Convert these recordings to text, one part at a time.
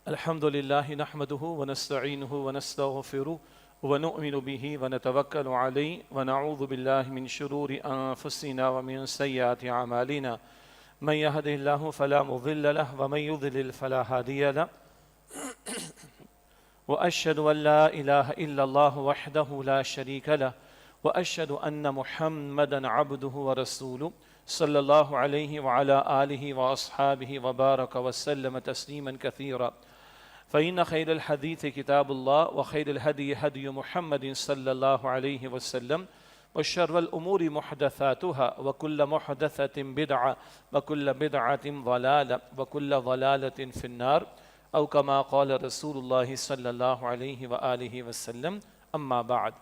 الحمد لله نحمده ونستعينه ونستغفره ونؤمن به ونتوكل عليه ونعوذ بالله من شرور أنفسنا ومن سيئات أعمالنا من يهده الله فلا مضل له ومن يضلل فلا هادي له وأشهد أن لا إله إلا الله وحده لا شريك له وأشهد أن محمدا عبده ورسوله صلى الله عليه وعلى آله وأصحابه وبارك وسلم تسليما كثيرا فإن خير الحديث كتاب الله وخير الهدي هدي محمد صلى الله عليه وسلم وشر الأمور محدثاتها وكل محدثة بدعة وكل بدعة ضلالة وكل ضلالة في النار أو كما قال رسول الله صلى الله عليه وآله وسلم أما بعد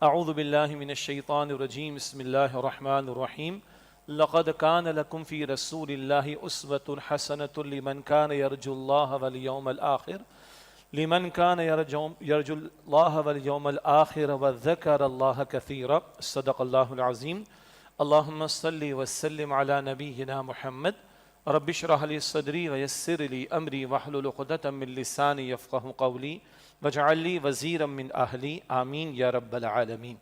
أعوذ بالله من الشيطان الرجيم بسم الله الرحمن الرحيم لقد كان لكم في رسول الله أسوة حسنة لمن كان يرجو الله واليوم الآخر وذكر الله كثيرا صدق الله العظيم اللهم صل وسلم على نبينا محمد رب اشرح لي صدري ويسر لي أمري واحلل عقدة من لساني يفقهوا قولي واجعل لي وزيرا من أهلي آمين یا رب العالمین۔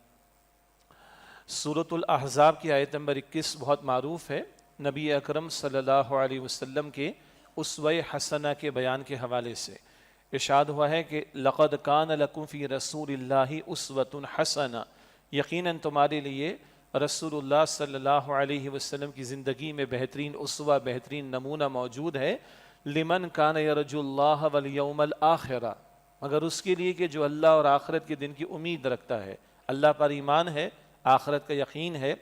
سورۃ الاحزاب کی آیت نمبر 21 بہت معروف ہے، نبی اکرم صلی اللہ علیہ وسلم کے اسوہ حسنہ کے بیان کے حوالے سے ارشاد ہوا ہے کہ لقد کان لکم فی رسول اللہ اسوۃ حسنہ، یقیناً تمہارے لیے رسول اللہ صلی اللہ علیہ وسلم کی زندگی میں بہترین اسوہ، بہترین نمونہ موجود ہے، لمن کان یرجو اللہ والیوم الآخرہ، مگر اس کے لیے کہ جو اللہ اور آخرت کے دن کی امید رکھتا ہے، اللہ پر ایمان ہے، آخرت کا یقین ہے،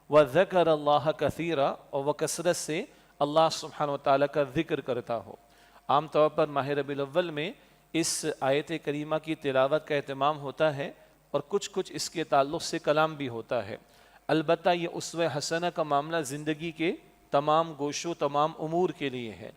وذکر اللہ کثیرا، اور وہ کثرت سے اللہ سبحانہ وتعالیٰ کا ذکر کرتا ہو۔ عام طور پر ماہ ربیع الاول میں اس آیت کریمہ کی تلاوت کا اہتمام ہوتا ہے اور کچھ اس کے تعلق سے کلام بھی ہوتا ہے۔ البتہ یہ اسوہ حسنہ کا معاملہ زندگی کے تمام گوشوں، تمام امور کے لیے ہے۔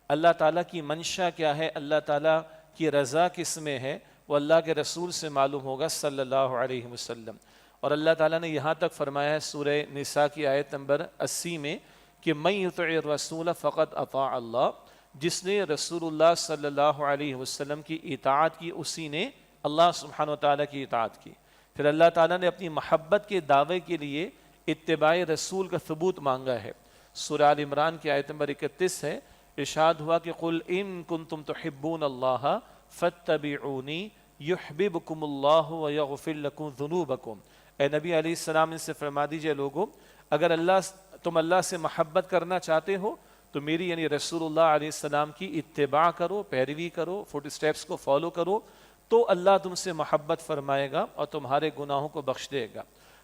اللہ تعالیٰ کی منشا کیا ہے، اللہ تعالیٰ کی رضا کس میں ہے، وہ اللہ کے رسول سے معلوم ہوگا صلی اللہ علیہ وسلم۔ اور اللہ تعالیٰ نے یہاں تک فرمایا ہے سورہ نساء کی آیت نمبر 80 میں کہ من یطع الرسول فقد اطاع اللہ، جس نے رسول اللہ صلی اللہ علیہ وسلم کی اطاعت کی اسی نے اللہ سبحانہ وتعالیٰ کی اطاعت کی۔ پھر اللہ تعالیٰ نے اپنی محبت کے دعوے کے لیے اتباع رسول کا ثبوت مانگا ہے۔ سورہ آل عمران کی آیت نمبر 31 ہے، ارشاد ہوا کہ قل ان کنتم تحبون اللہ فاتبعونی یحببکم اللہ ویغفر لکم ذنوبکم، اے نبی علیہ السلام ان سے فرما دیجئے لوگو، اگر تم اللہ سے محبت کرنا چاہتے ہو تو میری یعنی رسول اللہ علیہ السلام کی اتباع کرو، پیروی کرو، فوٹ اسٹیپس کو فالو کرو، تو اللہ تم سے محبت فرمائے گا اور تمہارے گناہوں کو بخش دے گا۔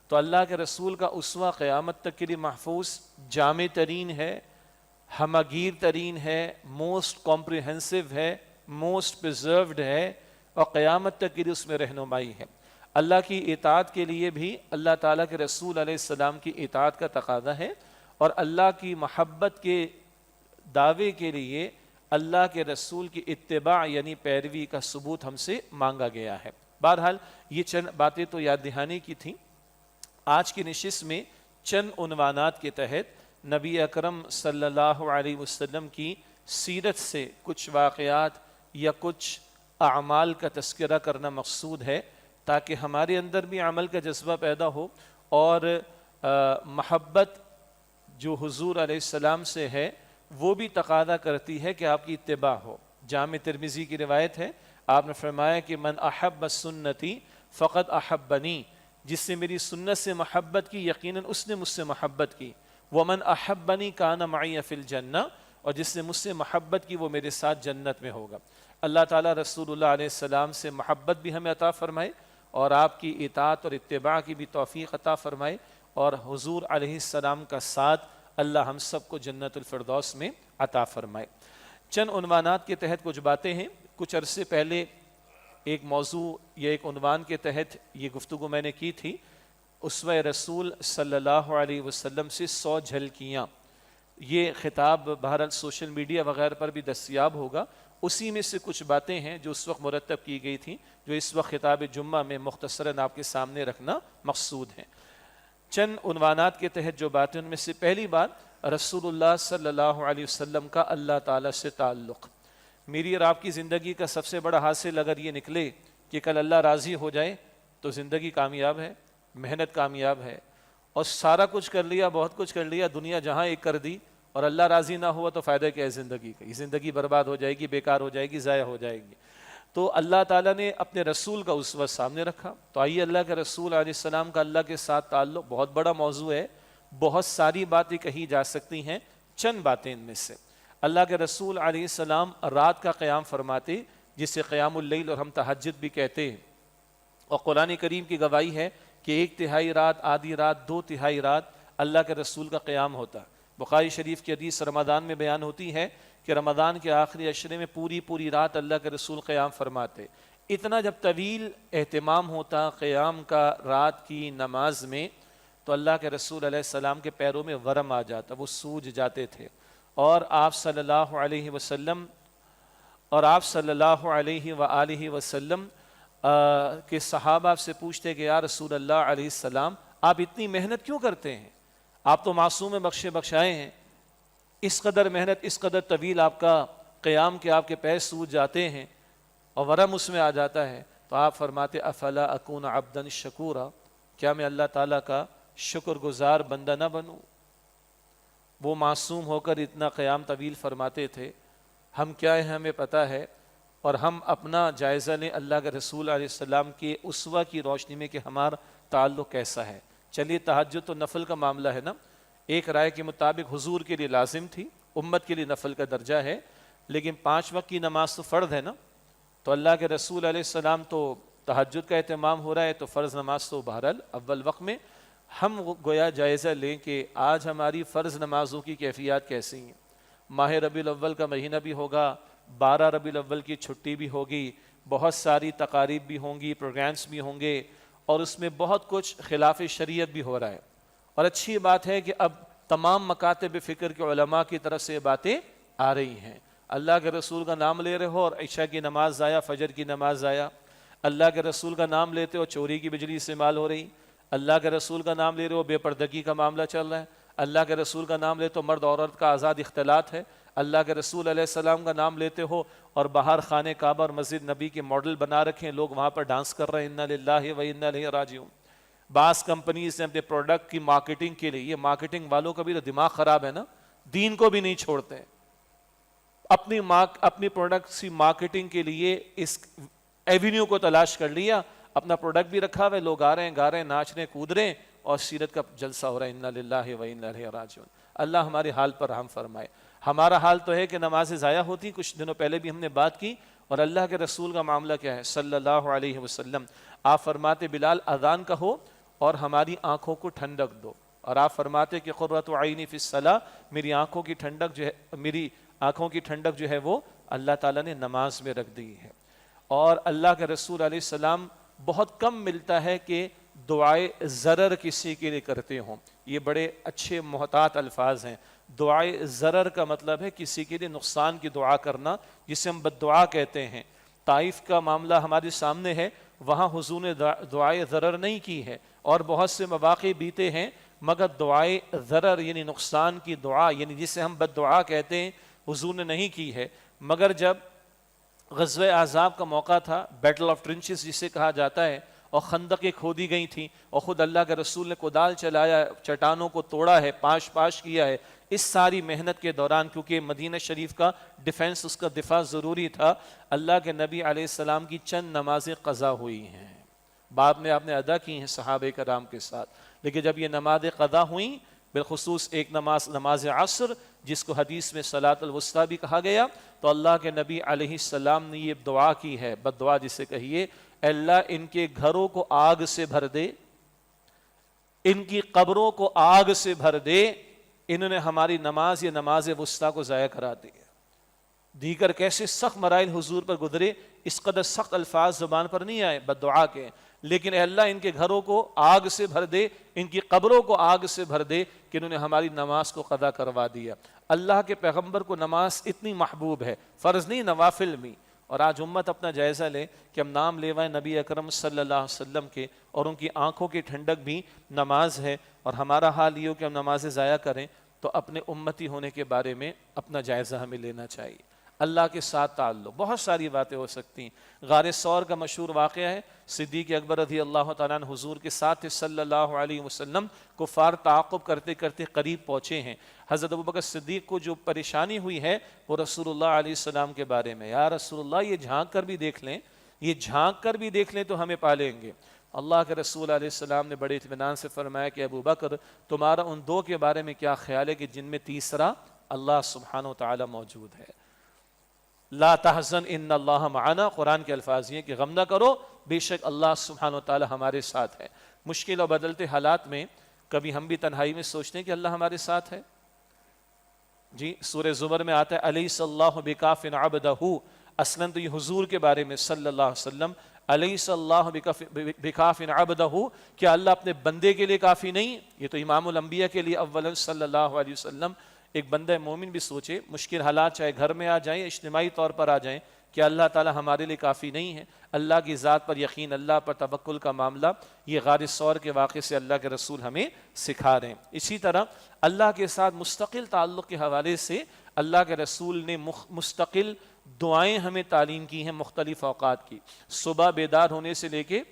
تو اللہ کے رسول کا اسوہ قیامت تک کے لیے محفوظ، جامع ترین ہے، ہمگیر ترین ہے، موسٹ کمپریہنسو ہے، موسٹ پریزروڈ ہے، اور قیامت تک کے لیے اس میں رہنمائی ہے۔ اللہ کی اطاعت کے لیے بھی اللہ تعالیٰ کے رسول علیہ السلام کی اطاعت کا تقاضا ہے، اور اللہ کی محبت کے دعوے کے لیے اللہ کے رسول کی اتباع یعنی پیروی کا ثبوت ہم سے مانگا گیا ہے۔ بہرحال یہ چند باتیں تو یاد دہانی کی تھیں۔ آج کی نشست میں چند عنوانات کے تحت نبی اکرم صلی اللہ علیہ وسلم کی سیرت سے کچھ واقعات یا کچھ اعمال کا تذکرہ کرنا مقصود ہے، تاکہ ہمارے اندر بھی عمل کا جذبہ پیدا ہو، اور محبت جو حضور علیہ السلام سے ہے وہ بھی تقاضا کرتی ہے کہ آپ کی اتباع ہو۔ جامع ترمذی کی روایت ہے، آپ نے فرمایا کہ من احب سنتی فقد احبنی، جس سے میری سنت سے محبت کی یقیناً اس نے مجھ سے محبت کی۔ ومن احبنی کان معی فی الجنہ، اور جس نے مجھ سے محبت کی وہ میرے ساتھ جنت میں ہوگا۔ اللہ تعالیٰ رسول اللہ علیہ السلام سے محبت بھی ہمیں عطا فرمائے، اور آپ کی اطاعت اور اتباع کی بھی توفیق عطا فرمائے، اور حضور علیہ السلام کا ساتھ اللہ ہم سب کو جنت الفردوس میں عطا فرمائے۔ چند عنوانات کے تحت کچھ باتیں ہیں۔ کچھ عرصے پہلے ایک موضوع یا ایک عنوان کے تحت یہ گفتگو میں نے کی تھی، اسوہ رسول صلی اللہ علیہ وسلم سے 100 جھلکیاں۔ یہ خطاب بہرحال سوشل میڈیا وغیرہ پر بھی دستیاب ہوگا، اسی میں سے کچھ باتیں ہیں جو اس وقت مرتب کی گئی تھیں، جو اس وقت خطاب جمعہ میں مختصراً آپ کے سامنے رکھنا مقصود ہیں۔ چند عنوانات کے تحت جو باتیں، ان میں سے پہلی بات رسول اللہ صلی اللہ علیہ وسلم کا اللہ تعالیٰ سے تعلق۔ میری اور آپ کی زندگی کا سب سے بڑا حاصل اگر یہ نکلے کہ کل اللہ راضی ہو جائے تو زندگی کامیاب ہے، محنت کامیاب ہے. اور سارا کچھ کر لیا، بہت کچھ کر لیا، دنیا جہاں ایک کر دی اور اللہ راضی نہ ہوا تو فائدہ کیا ہے زندگی کا؟ یہ زندگی برباد ہو جائے گی، بیکار ہو جائے گی، ضائع ہو جائے گی. تو اللہ تعالیٰ نے اپنے رسول کا اسوہ سامنے رکھا. تو آئیے اللہ کے رسول علیہ السلام کا اللہ کے ساتھ تعلق بہت بڑا موضوع ہے، بہت ساری باتیں کہی جا سکتی ہیں. چند باتیں ان میں سے. اللہ کے رسول علیہ السلام رات کا قیام فرماتے، جسے قیام اللیل اور ہم تہجد بھی کہتے ہیں. اور قرآن کریم کی گواہی ہے کہ 1/3 رات، آدھی رات، 2/3 رات اللہ کے رسول کا قیام ہوتا. بخاری شریف کی حدیث رمضان میں بیان ہوتی ہے کہ رمضان کے آخری عشرے میں پوری رات اللہ کے رسول قیام فرماتے. اتنا جب طویل اہتمام ہوتا قیام کا رات کی نماز میں تو اللہ کے رسول علیہ السلام کے پیروں میں ورم آ جاتا، وہ سوج جاتے تھے. اور آپ صلی اللہ علیہ وسلم کہ صحابہ سے پوچھتے کہ یا رسول اللہ علیہ السلام آپ اتنی محنت کیوں کرتے ہیں؟ آپ تو معصوم بخشے بخشائے ہیں، اس قدر محنت، اس قدر طویل آپ کا قیام کہ آپ کے پیر سوج جاتے ہیں اور ورم اس میں آ جاتا ہے. تو آپ فرماتے افلا اکون عبدا شکورا، کیا میں اللہ تعالیٰ کا شکر گزار بندہ نہ بنوں؟ وہ معصوم ہو کر اتنا قیام طویل فرماتے تھے. ہم کیا ہیں ہمیں پتہ ہے، اور ہم اپنا جائزہ لیں اللہ کے رسول علیہ السلام کے اسوہ کی روشنی میں کہ ہمارا تعلق کیسا ہے. چلیے تہجد تو نفل کا معاملہ ہے نا، ایک رائے کے مطابق حضور کے لیے لازم تھی، امت کے لیے نفل کا درجہ ہے، لیکن 5 وقت کی نماز تو فرض ہے نا. تو اللہ کے رسول علیہ السلام تو تہجد کا اہتمام ہو رہا ہے تو فرض نماز تو بہرحال اول وقت میں. ہم گویا جائزہ لیں کہ آج ہماری فرض نمازوں کی کیفیات کیسی ہیں. ماہ ربیع الاول کا مہینہ بھی ہوگا، 12 ربیع الاول کی چھٹی بھی ہوگی، بہت ساری تقاریب بھی ہوں گی، پروگرامز بھی ہوں گے، اور اس میں بہت کچھ خلاف شریعت بھی ہو رہا ہے. اور اچھی بات ہے کہ اب تمام مکاتب فکر کے علماء کی طرف سے باتیں آ رہی ہیں. اللہ کے رسول کا نام لے رہے ہو اور عشاء کی نماز ضائع، فجر کی نماز ضائع. اللہ کے رسول کا نام لیتے ہو، چوری کی بجلی استعمال ہو رہی. اللہ کے رسول کا نام لے رہے ہو، بے پردگی کا معاملہ چل رہا ہے. اللہ کے رسول کا نام لے تو مرد عورت کا آزاد اختلاط ہے. اللہ کے رسول علیہ السلام کا نام لیتے ہو اور باہر خانہ کعبہ اور مسجد نبی کے ماڈل بنا رکھے ہیں، لوگ وہاں پر ڈانس کر رہے ہیں. انا للہ و انا الیہ راجعون. بعض کمپنیز نے اپنے پروڈکٹ کی مارکیٹنگ کے لیے، یہ مارکیٹنگ والوں کا بھی تو دماغ خراب ہے نا، دین کو بھی نہیں چھوڑتے. اپنی پروڈکٹس کی مارکیٹنگ کے لیے اس ایونیو کو تلاش کر لیا، اپنا پروڈکٹ بھی رکھا ہوا ہے، لوگ آ رہے ہیں، گا رہے ہیں، ناچ رہے ہیں، کود رہے ہیں، اور سیرت کا جلسہ ہو رہا ہے. انا للہ و انا الیہ راجعون. اللہ ہمارے حال پر رحم فرمائے. ہمارا حال تو ہے کہ نمازیں ضائع ہوتی، کچھ دنوں پہلے بھی ہم نے بات کی. اور اللہ کے رسول کا معاملہ کیا ہے صلی اللہ علیہ وسلم؟ آپ فرماتے بلال اذان کہو اور ہماری آنکھوں کو ٹھنڈک دو. اور آپ فرماتے کہ قرۃ عینی فی الصلاۃ، میری آنکھوں کی ٹھنڈک جو ہے وہ اللہ تعالیٰ نے نماز میں رکھ دی ہے. اور اللہ کے رسول علیہ السلام بہت کم ملتا ہے کہ دعائے ضرر کسی کے لیے کرتے ہوں. یہ بڑے اچھے محتاط الفاظ ہیں. دعائے ضرر کا مطلب ہے کسی کے لیے نقصان کی دعا کرنا، جسے ہم بد دعا کہتے ہیں. طائف کا معاملہ ہمارے سامنے ہے، وہاں حضور نے دعائے ضرر نہیں کی ہے، اور بہت سے مواقع بیتے ہیں، مگر دعائے ضرر یعنی نقصان کی دعا، یعنی جسے ہم بد دعا کہتے ہیں، حضور نے نہیں کی ہے. مگر جب غزوہ احزاب کا موقع تھا، بیٹل آف ٹرنچز جسے کہا جاتا ہے، اور خندقیں کھودی گئی تھیں، اور خود اللہ کے رسول نے کدال چلایا، چٹانوں کو توڑا ہے، پاش کیا ہے. اس ساری محنت کے دوران، کیونکہ مدینہ شریف کا ڈیفنس، اس کا دفاع ضروری تھا، اللہ کے نبی علیہ السلام کی چند نمازیں قضا ہوئی ہیں. بعد میں آپ نے ادا کی ہیں صحابہ کرام کے ساتھ. لیکن جب یہ نمازیں قضا ہوئیں، بالخصوص ایک نماز عصر جس کو حدیث میں صلاۃ الوسطیٰ بھی کہا گیا، تو اللہ کے نبی علیہ السلام نے یہ دعا کی ہے، بد دعا جسے کہیے، اللہ ان کے گھروں کو آگ سے بھر دے، ان کی قبروں کو آگ سے بھر دے، انہوں نے ہماری نماز یہ نماز وسطیٰ کو ضائع کرا دیا. دیگر کیسے سخت مراحل حضور پر گزرے، اس قدر سخت الفاظ زبان پر نہیں آئے بد دعا کے، لیکن اے اللہ ان کے گھروں کو آگ سے بھر دے، ان کی قبروں کو آگ سے بھر دے کہ انہوں نے ہماری نماز کو قضا کروا دیا. اللہ کے پیغمبر کو نماز اتنی محبوب ہے، فرض نہیں، نوافل میں. اور آج امت اپنا جائزہ لے کہ ہم نام لیوائیں نبی اکرم صلی اللہ علیہ وسلم کے، اور ان کی آنکھوں کی ٹھنڈک بھی نماز ہے. اور ہمارا حال یہ ہو کہ ہم نمازیں ضائع کریں، تو اپنے امتی ہونے کے بارے میں اپنا جائزہ ہمیں لینا چاہیے. اللہ کے ساتھ تعلق، بہت ساری باتیں ہو سکتی ہیں۔ غار ثور کا مشہور واقعہ ہے، صدیق اکبر رضی اللہ تعالیٰ عنہ حضور کے ساتھ صلی اللہ علیہ وسلم، کفار تعاقب کرتے کرتے قریب پہنچے ہیں۔ حضرت ابوبکر صدیق کو جو پریشانی ہوئی ہے وہ رسول اللہ علیہ السلام کے بارے میں، یا رسول اللہ یہ جھانک کر بھی دیکھ لیں، یہ جھانک کر بھی دیکھ لیں تو ہمیں پالیں گے۔ اللہ کے رسول علیہ السلام نے بڑے اطمینان سے فرمایا کہ ابو بکر تمہارا ان دو کے بارے میں کیا خیال ہے کہ جن میں تیسرا اللہ سبحانہ و تعالی موجود ہے۔ لا تحزن ان اللہ معنا، قرآن کے الفاظ یہ کہ غم نہ کرو، بے شک اللہ سبحانہ و تعالی ہمارے ساتھ ہے۔ مشکل اور بدلتے حالات میں کبھی ہم بھی تنہائی میں سوچتے ہیں کہ اللہ ہمارے ساتھ ہے۔ جی سورہ زمر میں آتا ہے الیس اللہ بکاف عبدہ، اصلاً تو یہ حضور کے بارے میں صلی اللہ علیہ وسلم، الیس اللہ بکاف عبدہ، کیا اللہ اپنے بندے کے لیے کافی نہیں؟ یہ تو امام الانبیاء کے لیے اولا صلی اللہ علیہ وسلم۔ ایک بندہ مومن بھی سوچے مشکل حالات چاہے گھر میں آ جائیں، اجتماعی طور پر آ جائیں، کیا اللہ تعالی ہمارے لیے کافی نہیں ہے؟ اللہ کی ذات پر یقین، اللہ پر توکل کا معاملہ، یہ غار ثور کے واقعے سے اللہ کے رسول ہمیں سکھا رہے ہیں۔ اسی طرح اللہ کے ساتھ مستقل تعلق کے حوالے سے اللہ کے رسول نے مستقل دعائیں ہمیں تعلیم کی ہیں مختلف اوقات کی، صبح بیدار ہونے سے لے کے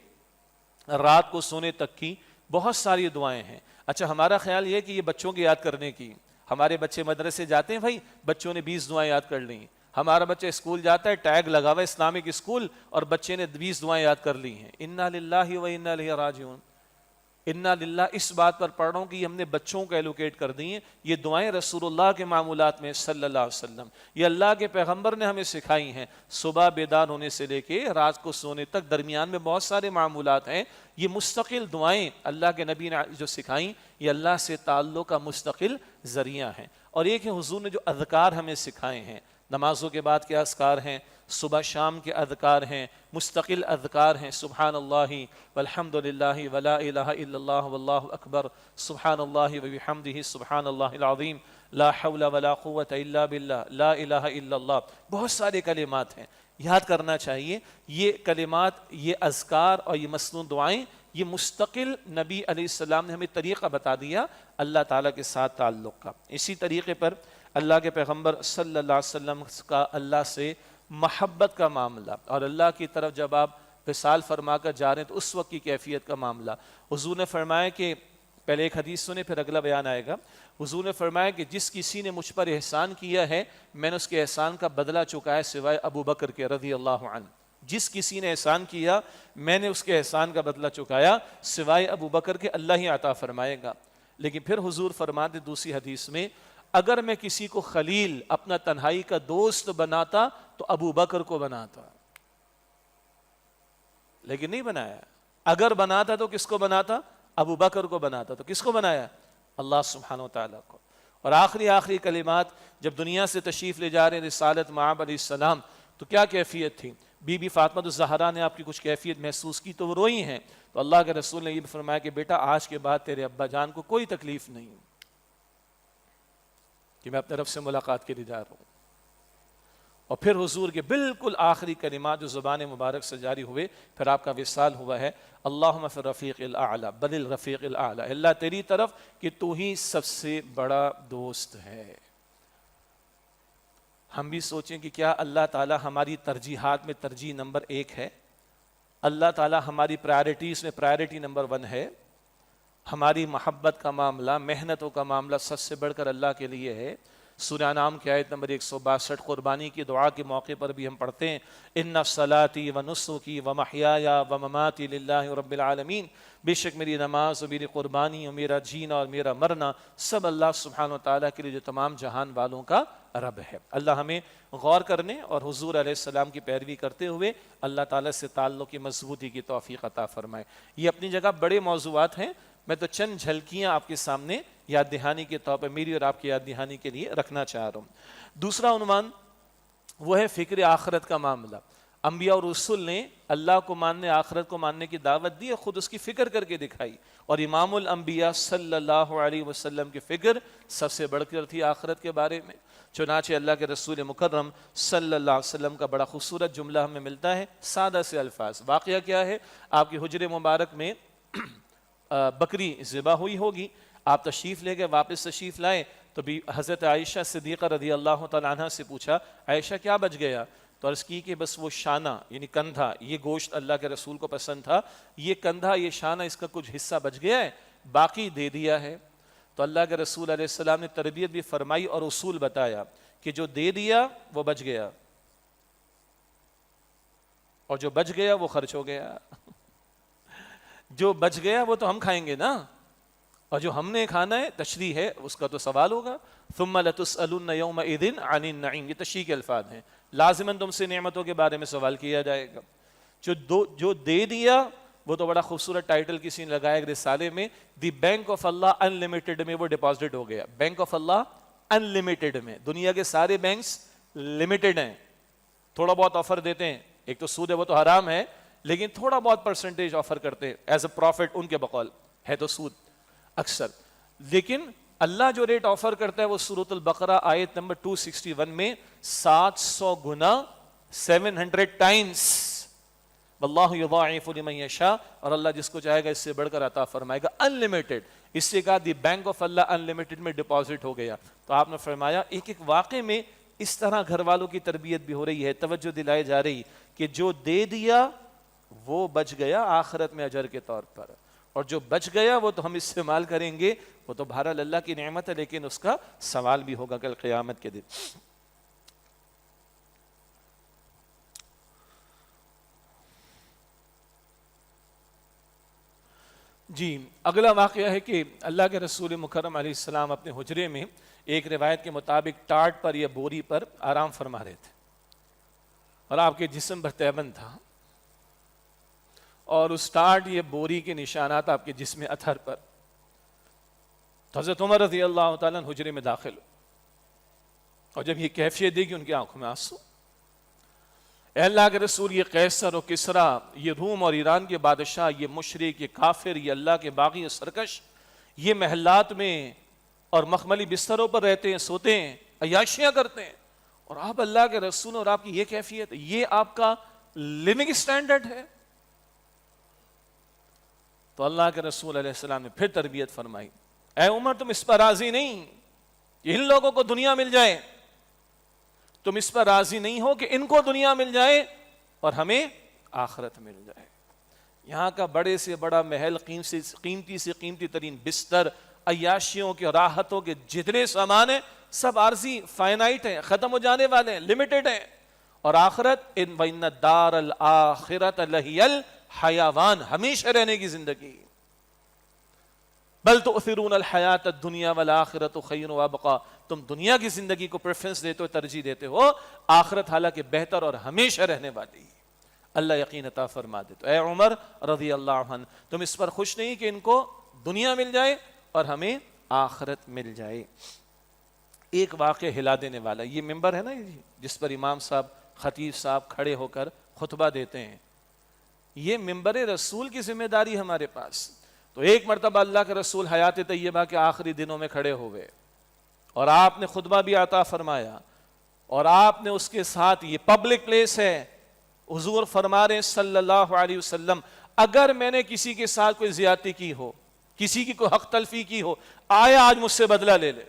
رات کو سونے تک کی بہت ساری دعائیں ہیں۔ اچھا ہمارا خیال یہ ہے کہ یہ بچوں کی یاد کرنے کی، ہمارے بچے مدرسے جاتے ہیں بھائی، بچوں نے 20 دعائیں یاد کر لیں، ہمارا بچہ اسکول جاتا ہے، ٹیگ لگا ہوا ہے اسلامک اسکول، اور بچے نے 20 دعائیں یاد کر لی ہیں۔ انا للہ و انا الیہ راجعون، انا للہ اس بات پر پڑھ رہا ہوں کہ یہ ہم نے بچوں کو ایلوکیٹ کر دی ہیں، یہ دعائیں رسول اللہ کے معمولات میں صلی اللہ علیہ وسلم، یہ اللہ کے پیغمبر نے ہمیں سکھائی ہیں۔ صبح بیدار ہونے سے لے کے رات کو سونے تک درمیان میں بہت سارے معمولات ہیں، یہ مستقل دعائیں اللہ کے نبی نے جو سکھائیں، یہ اللہ سے تعلق کا مستقل ذریعہ ہیں۔ اور ایک ہے حضور نے جو اذکار ہمیں سکھائے ہیں، نمازوں کے بعد کے اذکار ہیں، صبح شام کے اذکار ہیں، مستقل اذکار ہیں، سبحان اللہ والحمد للہ ولا الہ الا اللہ واللہ اکبر، سبحان اللہ وبحمدہ سبحان اللہ العظیم، لا حول ولا قوة الا باللہ، لا الہ الا اللہ، بہت سارے کلمات ہیں، یاد کرنا چاہیے۔ یہ کلمات، یہ اذکار اور یہ مسنون دعائیں، یہ مستقل نبی علیہ السلام نے ہمیں طریقہ بتا دیا اللہ تعالیٰ کے ساتھ تعلق کا۔ اسی طریقے پر اللہ کے پیغمبر صلی اللہ علیہ وسلم کا اللہ سے محبت کا معاملہ، اور اللہ کی طرف جب آپ وصال فرما کر جا رہے ہیں تو اس وقت کی کیفیت کا معاملہ۔ حضور نے فرمایا کہ پہلے ایک حدیث سنیں پھر اگلا بیان آئے گا۔ حضور نے فرمایا کہ جس کسی نے مجھ پر احسان کیا ہے میں نے اس کے احسان کا بدلہ چکایا سوائے ابو بکر کے رضی اللہ عنہ۔ جس کسی نے احسان کیا میں نے اس کے احسان کا بدلہ چکایا سوائے ابو بکر کے، اللہ ہی عطا فرمائے گا۔ لیکن پھر حضور فرماتے دوسری حدیث میں، اگر میں کسی کو خلیل، اپنا تنہائی کا دوست بناتا تو ابو بکر کو بناتا، لیکن نہیں بنایا۔ اگر بناتا تو کس کو بناتا؟ ابو بکر کو بناتا۔ تو کس کو بنایا؟ اللہ سبحانہ و تعالیٰ کو۔ اور آخری کلمات جب دنیا سے تشریف لے جا رہے ہیں رسالت معاب علیہ السلام، تو کیا کیفیت تھی؟ بی بی فاطمہ الزہرا نے آپ کی کچھ کیفیت محسوس کی تو وہ روئی ہیں، تو اللہ کے رسول نے یہ فرمایا کہ بیٹا آج کے بعد تیرے ابا جان کو کوئی تکلیف نہیں کہ میں اپنے رب سے ملاقات کے لیے جا رہا ہوں۔ اور پھر حضور کے بالکل آخری کلمات جو زبان مبارک سے جاری ہوئے، پھر آپ کا وصال ہوا ہے، اللہم فی الرفیق الاعلی بل الرفیق الاعلی، اللہ تیری طرف کہ تو ہی سب سے بڑا دوست ہے۔ ہم بھی سوچیں کہ کیا اللہ تعالی ہماری ترجیحات میں ترجیح نمبر 1 ہے؟ اللہ تعالی ہماری پرائرٹیز میں پرائرٹی نمبر 1 ہے؟ ہماری محبت کا معاملہ، محنتوں کا معاملہ سب سے بڑھ کر اللہ کے لیے ہے؟ سورہ انعام کی آیت نمبر 162 قربانی کی دعا کے موقع پر بھی ہم پڑھتے ہیں، ان صلاتی و نسکی و محیای و مماتی للہ رب العالمین، بے شک میری نماز اور میری قربانی اور میرا جینا اور میرا مرنا سب اللہ سبحانہ و تعالیٰ کے لیے جو تمام جہان والوں کا رب ہے۔ اللہ ہمیں غور کرنے اور حضور علیہ السلام کی پیروی کرتے ہوئے اللہ تعالیٰ سے تعلق کی مضبوطی کی توفیق عطا فرمائے۔ یہ اپنی جگہ بڑے موضوعات ہیں، میں تو چند جھلکیاں آپ کے سامنے یاد دہانی کے طور پر میری اور آپ کی یاد دہانی کے لیے رکھنا چاہ رہا ہوں۔ دوسرا عنوان وہ ہے فکر آخرت کا معاملہ۔ انبیاء اور رسول نے اللہ کو ماننے، آخرت کو ماننے کی دعوت دی اور خود اس کی فکر کر کے دکھائی، اور امام الانبیاء صلی اللہ علیہ وسلم کی فکر سب سے بڑھ کر تھی آخرت کے بارے میں۔ چنانچہ اللہ کے رسول مکرم صلی اللہ علیہ وسلم کا بڑا خوبصورت جملہ ہمیں ملتا ہے، سادہ سے الفاظ۔ واقعہ کیا ہے؟ آپ کی حجر مبارک میں بکری ذبح ہوئی ہوگی، آپ تشریف لے گئے، واپس تشریف لائے تو بھی حضرت عائشہ صدیقہ رضی اللہ تعالیٰ عنہ سے پوچھا عائشہ کیا بچ گیا؟ تو عرض کی کہ بس وہ شانہ یعنی کندھا، یہ گوشت اللہ کے رسول کو پسند تھا، یہ کندھا یہ شانہ اس کا کچھ حصہ بچ گیا ہے، باقی دے دیا ہے۔ تو اللہ کے رسول علیہ السلام نے تربیت بھی فرمائی اور اصول بتایا کہ جو دے دیا وہ بچ گیا اور جو بچ گیا وہ خرچ ہو گیا۔ جو بچ گیا وہ تو ہم کھائیں گے نا، اور جو ہم نے کھانا ہے تشریح ہے اس کا تو سوال ہوگا۔ ثم لتسألن یومئذ عن النعیم، یہ تشریح کے الفاظ ہیں، لازماً تم سے نعمتوں کے بارے میں سوال کیا جائے گا۔ جو دے دیا وہ تو بڑا خوبصورت ٹائٹل کسی نے لگایا ایک رسالے میں، the bank of Allah in limited میں وہ ڈپازٹ ہو گیا۔ Bank of Allah in limited میں، دنیا کے سارے بینکس لمیٹڈ ہیں، تھوڑا بہت آفر دیتے ہیں، ایک تو سود ہے وہ تو حرام ہے، لیکن تھوڑا بہت پرسنٹیج آفر کرتے ہیں ایز اے پروفٹ، ان کے بقول ہے تو سود اکثر، لیکن اللہ جو ریٹ آفر کرتا ہے وہ سورۃ البقرہ آیت نمبر 261 میں 700 گنا 700 ٹائمز، واللہ یضاعف لمن یشاء، اور اللہ جس کو چاہے گا اس سے بڑھ کر عطا فرمائے گا، ان لمیٹڈ۔ اس سے کہا the bank of Allah in limited میں ڈپازٹ ہو گیا۔ تو آپ نے فرمایا ایک ایک واقعے میں اس طرح گھر والوں کی تربیت بھی ہو رہی ہے، توجہ دلائی جا رہی کہ جو دے دیا وہ بچ گیا آخرت میں اجر کے طور پر، اور جو بچ گیا وہ تو ہم استعمال کریں گے، وہ تو بہرحال اللہ کی نعمت ہے، لیکن اس کا سوال بھی ہوگا کل قیامت کے دن۔ جی اگلا واقعہ ہے کہ اللہ کے رسول مکرم علیہ السلام اپنے حجرے میں ایک روایت کے مطابق ٹاٹ پر یا بوری پر آرام فرما رہے تھے، اور آپ کے جسم پر تیبند تھا، اور اس ٹاٹ یا بوری کے نشانات آپ کے جسم اطہر پر۔ تو حضرت عمر رضی اللہ تعالیٰ حجرے میں داخل ہو، اور جب یہ کیفیت دیکھی ان کی آنکھوں میں آنسو۔ اے اللہ کے رسول، یہ قیصر و کسریٰ، یہ روم اور ایران کے بادشاہ، یہ مشرک، یہ کافر، یہ اللہ کے باغی و سرکش، یہ محلات میں اور مخملی بستروں پر رہتے ہیں، سوتے ہیں، عیاشیاں کرتے ہیں، اور آپ اللہ کے رسول اور آپ کی یہ کیفیت، یہ آپ کا لیونگ سٹینڈرڈ ہے؟ تو اللہ کے رسول علیہ السلام نے پھر تربیت فرمائی، اے عمر تم اس پر راضی نہیں کہ ان لوگوں کو دنیا مل جائے، تم اس پر راضی نہیں ہو کہ ان کو دنیا مل جائے اور ہمیں آخرت مل جائے۔ یہاں کا بڑے سے بڑا محل، قیمتی سے قیمتی ترین بستر، عیاشیوں کے راحتوں کے جتنے سامان ہیں سب عارضی، فائنائٹ ہیں، ختم ہو جانے والے ہیں، لمیٹڈ ہیں، اور آخرت وَإِنَّ الدَّارَ الْآخِرَةَ لَهِيَ الْحَيَوَانُ، ہمیشہ رہنے کی زندگی۔ بل تؤثرون الحیات الدنیا والآخرۃ خیر وابقا، تم دنیا کی زندگی کو پریفرنس دیتے ہو، ترجیح دیتے ہو، آخرت حالانکہ بہتر اور ہمیشہ رہنے والی۔ اللہ یقین عطا فرما دے۔ تو اے عمر رضی اللہ عنہ، تم اس پر خوش نہیں کہ ان کو دنیا مل جائے اور ہمیں آخرت مل جائے؟ ایک واقعہ ہلا دینے والا، یہ ممبر ہے نا جس پر امام صاحب، خطیب صاحب کھڑے ہو کر خطبہ دیتے ہیں، یہ ممبر رسول کی ذمہ داری ہمارے پاس۔ تو ایک مرتبہ اللہ کے رسول حیات طیبہ کے آخری دنوں میں کھڑے ہوئے اور آپ نے خطبہ بھی عطا فرمایا، اور آپ نے اس کے ساتھ، یہ پبلک پلیس ہے، حضور فرما رہے صلی اللہ علیہ وسلم، اگر میں نے کسی کے ساتھ کوئی زیادتی کی ہو، کسی کی کوئی حق تلفی کی ہو، آیا آج مجھ سے بدلہ لے لے۔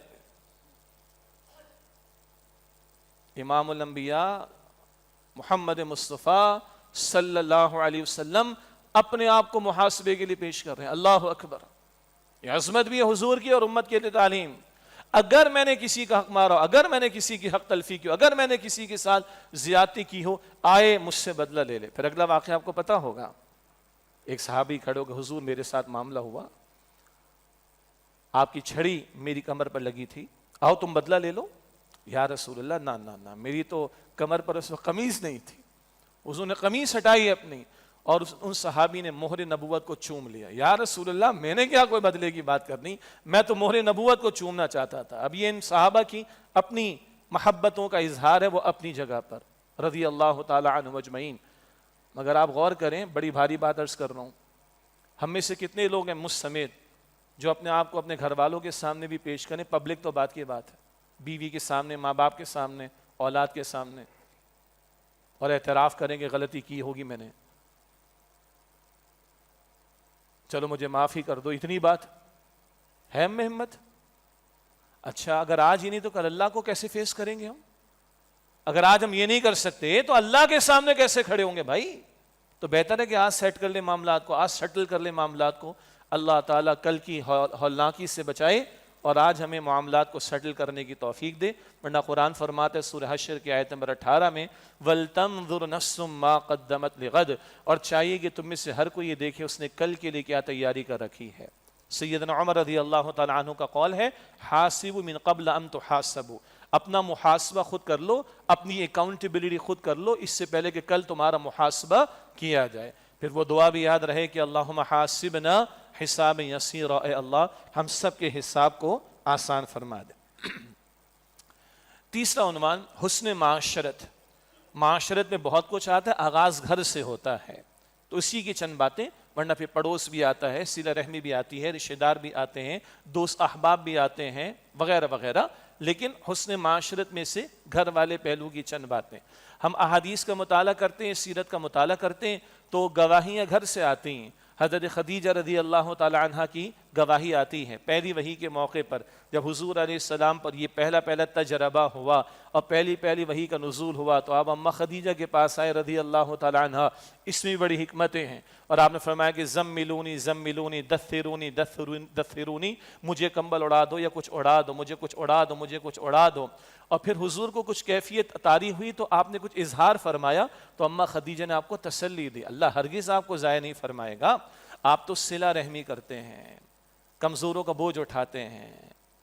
امام الانبیاء محمد مصطفیٰ صلی اللہ علیہ وسلم اپنے آپ کو محاسبے کے لیے پیش کر رہے ہیں۔ اللہ اکبر، یہ عظمت بھی ہے حضور کی اور امت کے لیے تعلیم۔ اگر میں نے کسی کا حق مارا، اگر میں نے کسی کی حق تلفی کی ہو، اگر میں نے کسی کے ساتھ زیادتی کی ہو، آئے مجھ سے بدلہ لے لے۔ پھر اگلا واقعہ آپ کو پتا ہوگا، ایک صحابی کھڑے ہو کہ حضور میرے ساتھ معاملہ ہوا، آپ کی چھڑی میری کمر پر لگی تھی، آؤ تم بدلہ لے لو۔ یا رسول اللہ نہ نہ نہ، میری تو کمر پر اس وقت قمیض نہیں تھی۔ حضور نے قمیض ہٹائی اپنی، اور ان صحابی نے مہر نبوت کو چوم لیا۔ یا رسول اللہ میں نے کیا کوئی بدلے کی بات کرنی، میں تو مہر نبوت کو چومنا چاہتا تھا۔ اب یہ ان صحابہ کی اپنی محبتوں کا اظہار ہے، وہ اپنی جگہ پر رضی اللہ تعالی عنہ اجمعین۔ مگر آپ غور کریں، بڑی بھاری بات عرض کر رہا ہوں، ہم میں سے کتنے لوگ ہیں مجھ سمیت جو اپنے آپ کو اپنے گھر والوں کے سامنے بھی پیش کریں، پبلک تو بات کی بات ہے، بیوی کے سامنے، ماں باپ کے سامنے، اولاد کے سامنے، اور اعتراف کریں کہ غلطی کی ہوگی میں نے، چلو مجھے معافی کر دو، اتنی بات ہے ہم میں ہمت؟ اچھا اگر آج ہی نہیں تو کل اللہ کو کیسے فیس کریں گے ہم؟ اگر آج ہم یہ نہیں کر سکتے تو اللہ کے سامنے کیسے کھڑے ہوں گے بھائی؟ تو بہتر ہے کہ آج سیٹ کر لیں معاملات کو، آج سیٹل کر لیں معاملات کو. اللہ تعالیٰ کل کی ہولناکی سے بچائے اور آج ہمیں معاملات کو سیٹل کرنے کی توفیق دے. ورنہ قرآن فرماتا ہے سورہ حشر کی آیت نمبر 18 میں وَلْتَنظُرْ نَفْسٌ مَا قَدَّمَتْ لِغَدٍ، اور چاہیے کہ تم میں سے ہر کوئی یہ دیکھے اس نے کل کے لیے کیا تیاری کر رکھی ہے. سیدنا عمر رضی اللہ تعالیٰ عنہ کا قول ہے حاسبوا من قبل ان تحاسبوا، اپنا محاسبہ خود کر لو، اپنی اکاؤنٹیبلٹی خود کر لو اس سے پہلے کہ کل تمہارا محاسبہ کیا جائے. پھر وہ دعا بھی یاد رہے کہ اللہم حاسبنا حساب یسیرا، اے اللہ ہم سب کے حساب کو آسان فرما دے. تیسرا عنوان حسن معاشرت. معاشرت میں بہت کچھ آتا ہے، آغاز گھر سے ہوتا ہے، تو اسی کی چند باتیں. ورنہ پھر پڑوس بھی آتا ہے، صلہ رحمی بھی آتی ہے، رشتہ دار بھی آتے ہیں، دوست احباب بھی آتے ہیں، وغیرہ وغیرہ. لیکن حسن معاشرت میں سے گھر والے پہلو کی چند باتیں. ہم احادیث کا مطالعہ کرتے ہیں، سیرت کا مطالعہ کرتے ہیں تو گواہیاں گھر سے آتی ہیں. حضرت خدیجہ رضی اللہ تعالی عنہ کی گواہی آتی ہے پہلی وحی کے موقع پر، جب حضور علیہ السلام پر یہ پہلا تجربہ ہوا اور پہلی وحی کا نزول ہوا تو آپ اماں خدیجہ کے پاس آئے رضی اللہ تعالی عنہ. اس میں بڑی حکمتیں ہیں اور آپ نے فرمایا کہ زملونی زملونی دثرونی دثرونی، مجھے کمبل اڑا دو یا کچھ اڑا دو، مجھے کچھ اڑا دو، مجھے کچھ اڑا دو. اور پھر حضور کو کچھ کیفیت طاری ہوئی تو آپ نے کچھ اظہار فرمایا تو اماں خدیجہ نے آپ کو تسلی دی. اللہ ہرگز آپ کو ضائع نہیں فرمائے گا. آپ تو صلہ رحمی کرتے ہیں، کمزوروں کا بوجھ اٹھاتے ہیں،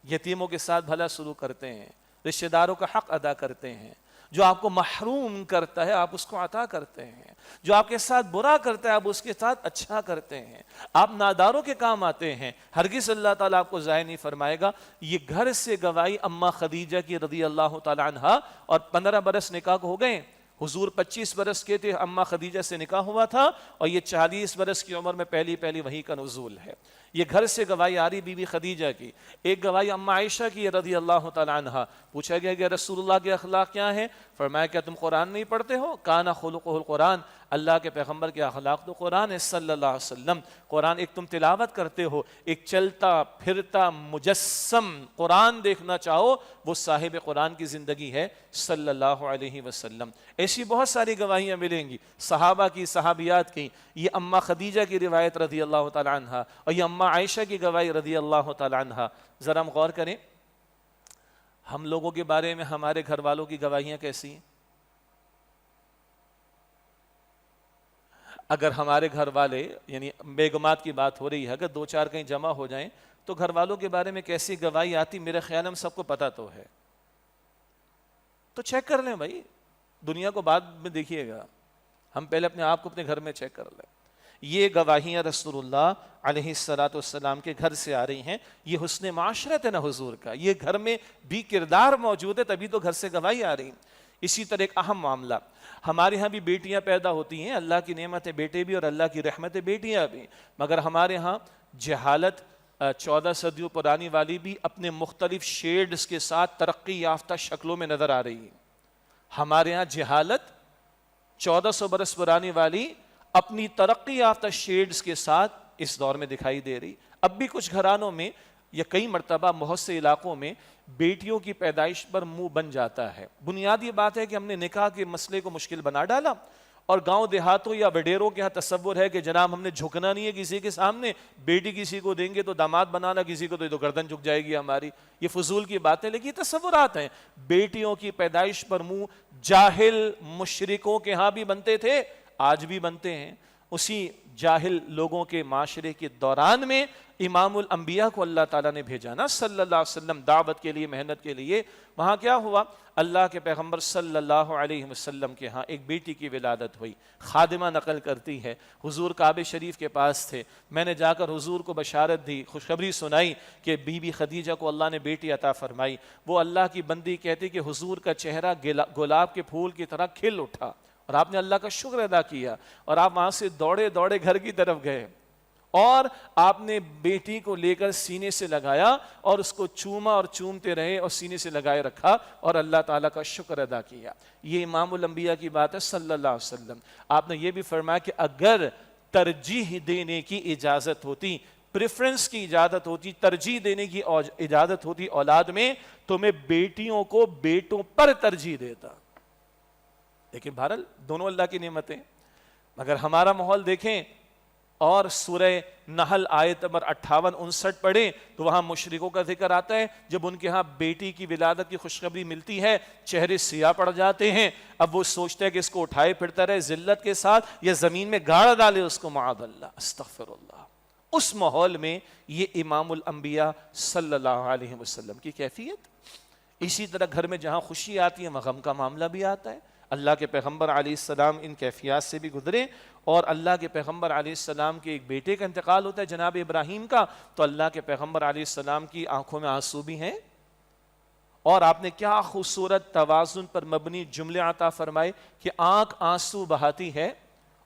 یتیموں کے ساتھ بھلا سلوک کرتے ہیں، رشتہ داروں کا حق ادا کرتے ہیں. جو آپ کو محروم کرتا ہے آپ اس کو عطا کرتے ہیں، جو آپ کے ساتھ برا کرتا ہے آپ اس کے ساتھ اچھا کرتے ہیں، آپ ناداروں کے کام آتے ہیں. ہرگز اللہ تعالیٰ آپ کو ضائع نہیں فرمائے گا. یہ گھر سے گواہی اماں خدیجہ کی رضی اللہ تعالی عنہا. اور 15 برس نکاح ہو گئے. حضور 25 برس کے تھے، اماں خدیجہ سے نکاح ہوا تھا اور یہ 40 برس کی عمر میں پہلی وحی کا نزول ہے. یہ گھر سے گواہی آ رہی بی بی خدیجہ کی. ایک گواہی اماں عائشہ کی رضی اللہ تعالی عنہا. پوچھا گیا کہ رسول اللہ کے اخلاق کیا ہیں؟ فرمایا کیا تم قرآن نہیں پڑھتے ہو؟ کانا خلقہ القرآن، اللہ کے پیغمبر کے اخلاق تو قرآن ہے صلی اللہ علیہ وسلم. قرآن ایک تم تلاوت کرتے ہو، ایک چلتا پھرتا مجسم قرآن دیکھنا چاہو وہ صاحب قرآن کی زندگی ہے صلی اللہ علیہ وسلم. ایسی بہت ساری گواہیاں ملیں گی صحابہ کی، صحابیات کی. یہ اماں خدیجہ کی روایت رضی اللہ تعالی عنہا اور یہ اماں عائشہ کی گواہی رضی اللہ تعالی عنہا. ذرا ہم غور کریں ہم لوگوں کے بارے میں ہمارے گھر والوں کی گواہیاں کیسی ہیں. اگر ہمارے گھر والے یعنی بیگمات کی بات ہو رہی ہے، اگر 2-4 کہیں جمع ہو جائیں تو گھر والوں کے بارے میں کیسی گواہی آتی میرے خیال ہم سب کو پتہ تو ہے. تو چیک کر لیں بھائی، دنیا کو بعد میں دیکھیے گا، ہم پہلے اپنے آپ کو اپنے گھر میں چیک کر لیں. یہ گواہیاں رسول اللہ علیہ الصلوۃ والسلام کے گھر سے آ رہی ہیں. یہ حسن معاشرت ہے نا حضور کا، یہ گھر میں بھی کردار موجود ہے تبھی تو گھر سے گواہی آ رہی ہیں. اسی طرح ایک اہم معاملہ، ہمارے ہاں بھی بیٹیاں پیدا ہوتی ہیں، اللہ کی نعمت ہے بیٹے بھی اور اللہ کی رحمت ہے بیٹیاں بھی، مگر ہمارے ہاں جہالت 14 صدیوں پرانی والی بھی اپنے مختلف شیڈز کے ساتھ ترقی یافتہ شکلوں میں نظر آ رہی ہے. ہمارے ہاں جہالت 1400 برس پرانی والی اپنی ترقی یافتہ شیڈز کے ساتھ اس دور میں دکھائی دے رہی. اب بھی کچھ گھرانوں میں یا کئی مرتبہ بہت سے علاقوں میں بیٹیوں کی پیدائش پر منہ بن جاتا ہے. بنیادی بات ہے کہ ہم نے نکاح کے مسئلے کو مشکل بنا ڈالا اور گاؤں دیہاتوں یا وڈیروں کے ہاں تصور ہے کہ جناب ہم نے جھکنا نہیں ہے کسی کے سامنے، بیٹی کسی کو دیں گے تو داماد بنانا کسی کو تو گردن جھک جائے گی ہماری. یہ فضول کی باتیں لیکن یہ تصورات ہیں. بیٹیوں کی پیدائش پر منہ جاہل مشرکوں کے ہاں بھی بنتے تھے، آج بھی بنتے ہیں. اسی جاہل لوگوں کے معاشرے کے دوران میں امام الانبیاء کو اللہ تعالیٰ نے بھیجا نا صلی اللہ علیہ وسلم دعوت کے لیے، محنت کے لیے. وہاں کیا ہوا؟ اللہ کے پیغمبر صلی اللہ علیہ وسلم کے ہاں ایک بیٹی کی ولادت ہوئی. خادمہ نقل کرتی ہے حضور کعبہ شریف کے پاس تھے، میں نے جا کر حضور کو بشارت دی، خوشخبری سنائی کہ بی بی خدیجہ کو اللہ نے بیٹی عطا فرمائی. وہ اللہ کی بندی کہتی کہ حضور کا چہرہ گلاب کے پھول کی طرح کھل اٹھا اور آپ نے اللہ کا شکر ادا کیا اور آپ وہاں سے دوڑے دوڑے گھر کی طرف گئے اور آپ نے بیٹی کو لے کر سینے سے لگایا اور اس کو چوما اور چومتے رہے اور سینے سے لگائے رکھا اور اللہ تعالیٰ کا شکر ادا کیا. یہ امام الانبیاء کی بات ہے صلی اللہ علیہ وسلم. آپ نے یہ بھی فرمایا کہ اگر ترجیح دینے کی اجازت ہوتی پریفرنس کی اجازت ہوتی، ترجیح دینے کی اجازت ہوتی اولاد میں، تو میں بیٹیوں کو بیٹوں پر ترجیح دیتا. لیکن بہرحال دونوں اللہ کی نعمتیں. مگر ہمارا ماحول دیکھیں اور سورہ نحل آیت نمبر 58-59 پڑھیں تو وہاں مشرکوں کا ذکر آتا ہے. جب ان کے ہاں بیٹی کی ولادت کی خوشخبری ملتی ہے چہرے سیاہ پڑ جاتے ہیں. اب وہ سوچتے ہیں کہ اس کو اٹھائے پھرتا رہے ذلت کے ساتھ یا زمین میں گاڑ ڈالے اس کو، معاذ اللہ، استغفر اللہ. اس ماحول میں یہ امام الانبیاء صلی اللہ علیہ وسلم کی کیفیت. اسی طرح گھر میں جہاں خوشی آتی ہے وہاں غم کا معاملہ بھی آتا ہے. اللہ کے پیغمبر علیہ السلام ان کیفیات سے بھی گزرے، اور اللہ کے پیغمبر علیہ السلام کے ایک بیٹے کا انتقال ہوتا ہے جناب ابراہیم کا، تو اللہ کے پیغمبر علیہ السلام کی آنکھوں میں آنسو بھی ہیں. اور آپ نے کیا خوبصورت توازن پر مبنی جملے عطا فرمائے کہ آنکھ آنسو بہاتی ہے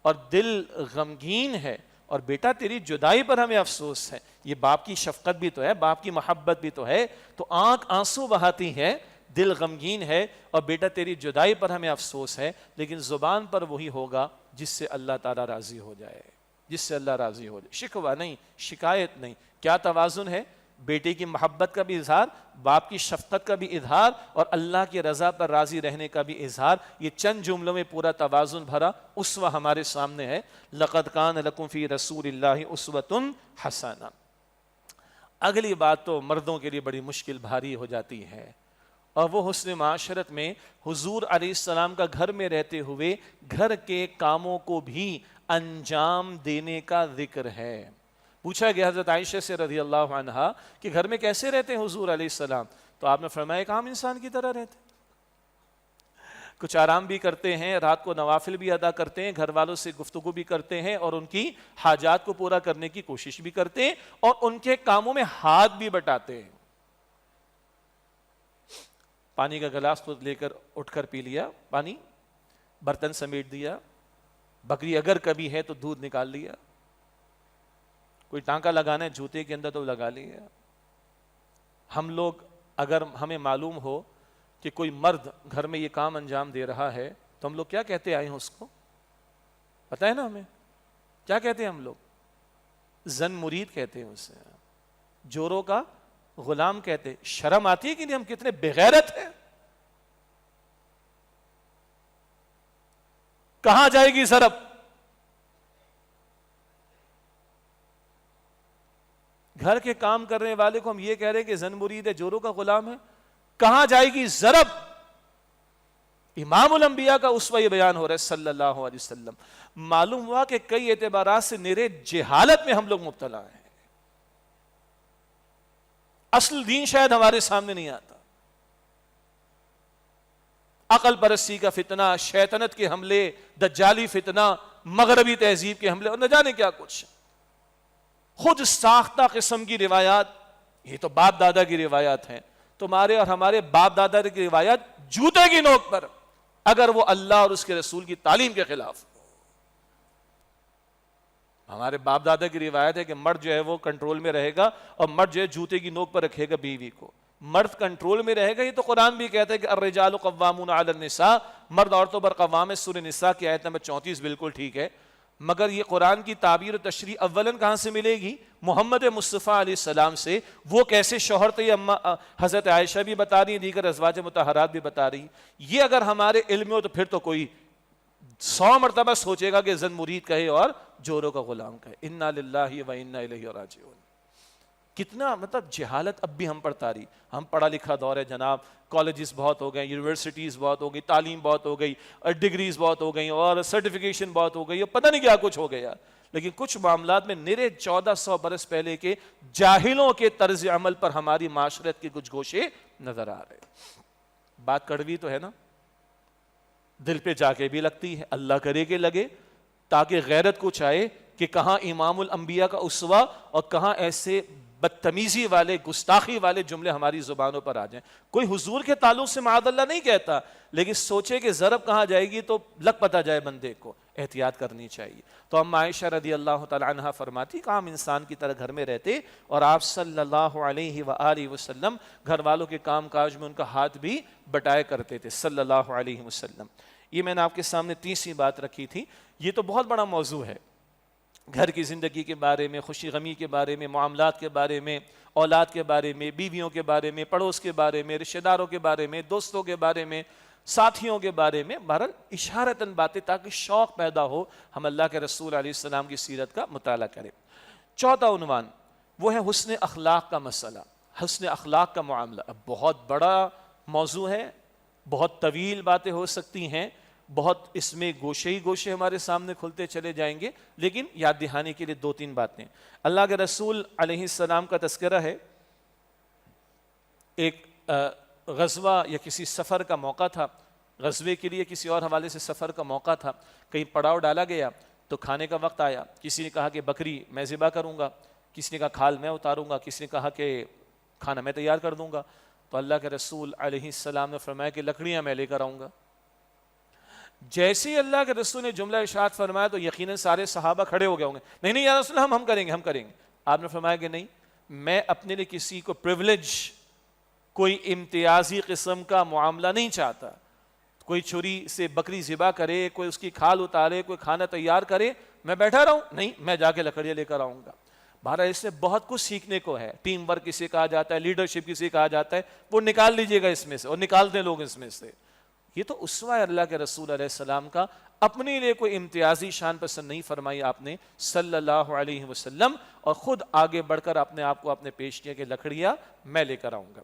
اور دل غمگین ہے، اور بیٹا تیری جدائی پر ہمیں افسوس ہے. یہ باپ کی شفقت بھی تو ہے، باپ کی محبت بھی تو ہے. تو آنکھ آنسو بہاتی ہے، دل غمگین ہے، اور بیٹا تیری جدائی پر ہمیں افسوس ہے، لیکن زبان پر وہی ہوگا جس سے اللہ تعالیٰ راضی ہو جائے، جس سے اللہ راضی ہو جائے. شکوہ نہیں، شکایت نہیں. کیا توازن ہے؟ بیٹے کی محبت کا بھی اظہار، باپ کی شفقت کا بھی اظہار، اور اللہ کی رضا پر راضی رہنے کا بھی اظہار. یہ چند جملوں میں پورا توازن بھرا اسوہ ہمارے سامنے ہے. لقد کان لکم فی رسول اللہ اسوۃ حسنہ. اگلی بات تو مردوں کے لیے بڑی مشکل بھاری ہو جاتی ہے، اور وہ حسن معاشرت میں حضور علیہ السلام کا گھر میں رہتے ہوئے گھر کے کاموں کو بھی انجام دینے کا ذکر ہے. پوچھا گیا حضرت عائشہ سے رضی اللہ عنہا کہ گھر میں کیسے رہتے ہیں حضور علیہ السلام؟ تو آپ نے فرمایا ایک عام انسان کی طرح رہتے، کچھ آرام بھی کرتے ہیں، رات کو نوافل بھی ادا کرتے ہیں، گھر والوں سے گفتگو بھی کرتے ہیں، اور ان کی حاجات کو پورا کرنے کی کوشش بھی کرتے ہیں، اور ان کے کاموں میں ہاتھ بھی بٹاتے ہیں. پانی کا گلاس خود لے کر اٹھ کر پی لیا پانی، برتن سمیٹ دیا، بکری اگر کبھی ہے تو دودھ نکال لیا، کوئی ٹانکا لگانا ہے جوتے کے اندر تو لگا لیا. ہم لوگ اگر ہمیں معلوم ہو کہ کوئی مرد گھر میں یہ کام انجام دے رہا ہے تو ہم لوگ کیا کہتے آئے ہیں اس کو؟ پتہ ہے نا ہمیں کیا کہتے ہیں ہم لوگ؟ زن مرید کہتے ہیں اسے، جوروں کا غلام کہتے. شرم آتی ہے کہ نہیں؟ ہم کتنے بغیرت ہیں. کہاں جائے گی ضرب؟ گھر کے کام کرنے والے کو ہم یہ کہہ رہے ہیں کہ زن مرید ہے، جوروں کا غلام ہے. کہاں جائے گی ضرب؟ امام الانبیاء کا اسوہ یہ بیان ہو رہا ہے صلی اللہ علیہ وسلم. معلوم ہوا کہ کئی اعتبارات سے نرے جہالت میں ہم لوگ مبتلا ہیں. اصل دین شاید ہمارے سامنے نہیں آتا. عقل پرستی کا فتنہ، شیطنت کے حملے، دجالی فتنہ، مغربی تہذیب کے حملے، اور نہ جانے کیا کچھ. خود ساختہ قسم کی روایات، یہ تو باپ دادا کی روایات ہیں. تمہارے اور ہمارے باپ دادا کی روایات جوتے کی نوک پر، اگر وہ اللہ اور اس کے رسول کی تعلیم کے خلاف. ہمارے باپ دادا کی روایت ہے کہ مرد جو ہے وہ کنٹرول میں رہے گا، اور مرد جو ہے جوتے کی نوک پر رکھے گا بیوی کو. مرد کنٹرول میں رہے گا، یہ تو قرآن بھی کہتا ہے کہ الرجال قوامون علی النساء، مرد عورتوں پر قوام ہے. سورہ نساء کی آیت نمبر 34 بالکل ٹھیک ہے. مگر یہ قرآن کی تعبیر و تشریح اولن کہاں سے ملے گی؟ محمد مصطفیٰ علیہ السلام سے. وہ کیسے شوہر تھے یہ حضرت عائشہ بھی بتا رہی ہیں، دیگر ازواج مطہرات بھی بتا رہی. یہ اگر ہمارے علم میں ہو تو پھر تو کوئی 100 مرتبہ سوچے گا کہ زن مرید کہے اور جوروں کا غلام کہے. انا للہ و انا الیہ راجعون. کتنا مطلب جہالت اب بھی ہم پر طاری. ہم پڑھا لکھا دور ہے جناب، کالجز بہت ہو گئے، یونیورسٹیز بہت ہو گئی، تعلیم بہت ہو گئی، اور ڈگریز بہت ہو گئی، اور سرٹیفکیشن بہت ہو گئی، اور پتہ نہیں کیا کچھ ہو گیا. لیکن کچھ معاملات میں نرے 1400 برس پہلے کے جاہلوں کے طرز عمل پر ہماری معاشرت کے کچھ گوشے نظر آ رہے. بات کڑوی تو ہے نا، دل پہ جا کے بھی لگتی ہے، اللہ کرے کہ لگے، تاکہ غیرت کچھ آئے کہ کہاں امام الانبیاء کا اسوہ اور کہاں ایسے بدتمیزی والے، گستاخی والے جملے ہماری زبانوں پر آ جائیں. کوئی حضور کے تعلق سے معاذ اللہ نہیں کہتا، لیکن سوچے کہ ضرب کہاں جائے گی تو لگ پتہ جائے بندے کو. احتیاط کرنی چاہیے. تو ام عائشہ رضی اللہ تعالی عنہ فرماتی کہ عام انسان کی طرح گھر میں رہتے، اور آپ صلی اللہ علیہ وآلہ وسلم گھر والوں کے کام کاج میں ان کا ہاتھ بھی بٹایا کرتے تھے صلی اللہ علیہ وسلم. یہ میں نے آپ کے سامنے تیسری بات رکھی تھی. یہ تو بہت بڑا موضوع ہے، گھر کی زندگی کے بارے میں، خوشی غمی کے بارے میں، معاملات کے بارے میں، اولاد کے بارے میں، بیویوں کے بارے میں، پڑوس کے بارے میں، رشتہ داروں کے بارے میں، دوستوں کے بارے میں، ساتھیوں کے بارے میں، بہرحال اشارتاً باتیں، تاکہ شوق پیدا ہو ہم اللہ کے رسول علیہ السلام کی سیرت کا مطالعہ کریں۔ چوتھا عنوان وہ ہے حسن اخلاق کا مسئلہ، حسن اخلاق کا معاملہ۔ اب بہت بڑا موضوع ہے، بہت طویل باتیں ہو سکتی ہیں، بہت اس میں گوشے ہی گوشے ہمارے سامنے کھلتے چلے جائیں گے، لیکن یاد دہانی کے لیے 2-3 باتیں۔ اللہ کے رسول علیہ السلام کا تذکرہ ہے، ایک غزوہ یا کسی سفر کا موقع تھا، غزوے کے لیے کسی اور حوالے سے سفر کا موقع تھا، کہیں پڑاؤ ڈالا گیا تو کھانے کا وقت آیا، کسی نے کہا کہ بکری میں ذبح کروں گا، کسی نے کہا کھال میں اتاروں گا، کسی نے کہا کہ کھانا میں تیار کر دوں گا، تو اللہ کے رسول علیہ السلام نے فرمایا کہ لکڑیاں میں لے کر آؤں گا۔ جیسے ہی اللہ کے رسول نے جملہ ارشاد فرمایا تو یقیناً سارے صحابہ کھڑے ہو گئے ہوں گے، نہیں نہیں یا رسول ہم کریں گے۔ آپ نے فرمایا کہ نہیں، میں اپنے لیے کسی کو پریولیج، کوئی امتیازی قسم کا معاملہ نہیں چاہتا، کوئی چھری سے بکری ذبح کرے، کوئی اس کی کھال اتارے، کوئی کھانا تیار کرے، میں بیٹھا رہوں، نہیں، میں جا کے لکڑیاں لے کر آؤں گا۔ بہرحال اس سے بہت کچھ سیکھنے کو ہے، ٹیم ورک کسے کہا جاتا ہے، لیڈرشپ کسے کہا جاتا ہے، وہ نکال لیجئے گا اس میں سے، اور نکالتے لوگ اس میں سے۔ یہ تو اسوہ ہے اللہ کے رسول علیہ السلام کا، اپنے لیے کوئی امتیازی شان پسند نہیں فرمائی آپ نے صلی اللہ علیہ وسلم، اور خود آگے بڑھ کر اپنے آپ کو آپ نے پیش کیا کہ لکڑیاں میں لے کر آؤں گا۔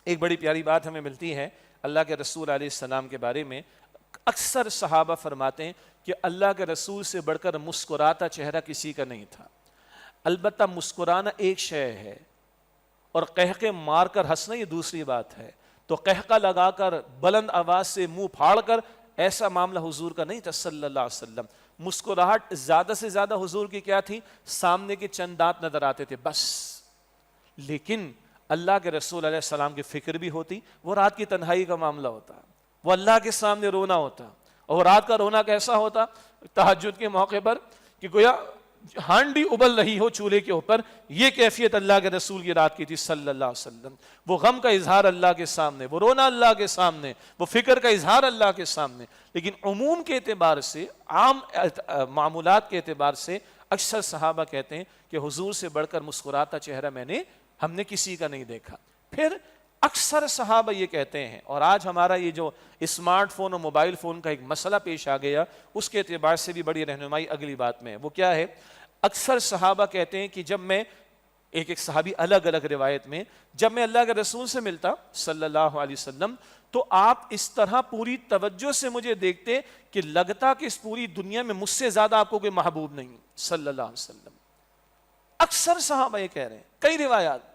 ایک بڑی پیاری بات ہمیں ملتی ہے اللہ کے رسول علیہ السلام کے بارے میں، اکثر صحابہ فرماتے ہیں کہ اللہ کے رسول سے بڑھ کر مسکراتا چہرہ کسی کا نہیں تھا۔ البتہ مسکرانا ایک شے ہے، اور قہقے مار کر ہنسنا یہ دوسری بات ہے۔ تو قہقہ لگا کر بلند آواز سے منہ پھاڑ کر ایسا معاملہ حضور کا نہیں تھا صلی اللہ علیہ وسلم۔ مسکراہٹ زیادہ سے زیادہ حضور کی کیا تھی؟ سامنے کے چند دانت نظر آتے تھے بس، لیکن اللہ کے رسول علیہ السلام کی فکر بھی ہوتی۔ وہ رات کی تنہائی کا معاملہ ہوتا، وہ اللہ کے سامنے رونا ہوتا، اور رات کا رونا کیسا ہوتا؟ تہجد کے موقع پر کہ گویا ہانڈی ابل رہی ہو چولہے کے اوپر، یہ کیفیت اللہ کے رسول کی رات کی تھی صلی اللہ علیہ وسلم۔ وہ غم کا اظہار اللہ کے سامنے، وہ رونا اللہ کے سامنے، وہ فکر کا اظہار اللہ کے سامنے۔ لیکن عموم کے اعتبار سے، عام معمولات کے اعتبار سے، اکثر صحابہ کہتے ہیں کہ حضور سے بڑھ کر مسکراتا چہرہ ہم نے کسی کا نہیں دیکھا۔ پھر اکثر صحابہ یہ کہتے ہیں، اور آج ہمارا یہ جو اسمارٹ فون اور موبائل فون کا ایک مسئلہ پیش آ گیا، اس کے اعتبار سے بھی بڑی رہنمائی اگلی بات میں ہے۔ وہ کیا ہے؟ اکثر صحابہ کہتے ہیں کہ جب میں، ایک صحابی الگ الگ روایت میں، جب میں اللہ کے رسول سے ملتا صلی اللہ علیہ وسلم تو آپ اس طرح پوری توجہ سے مجھے دیکھتے کہ لگتا کہ اس پوری دنیا میں مجھ سے زیادہ آپ کو کوئی محبوب نہیں صلی اللہ علیہ وسلم۔ اکثر صحابہ یہ کہہ رہے ہیں، کئی روایات،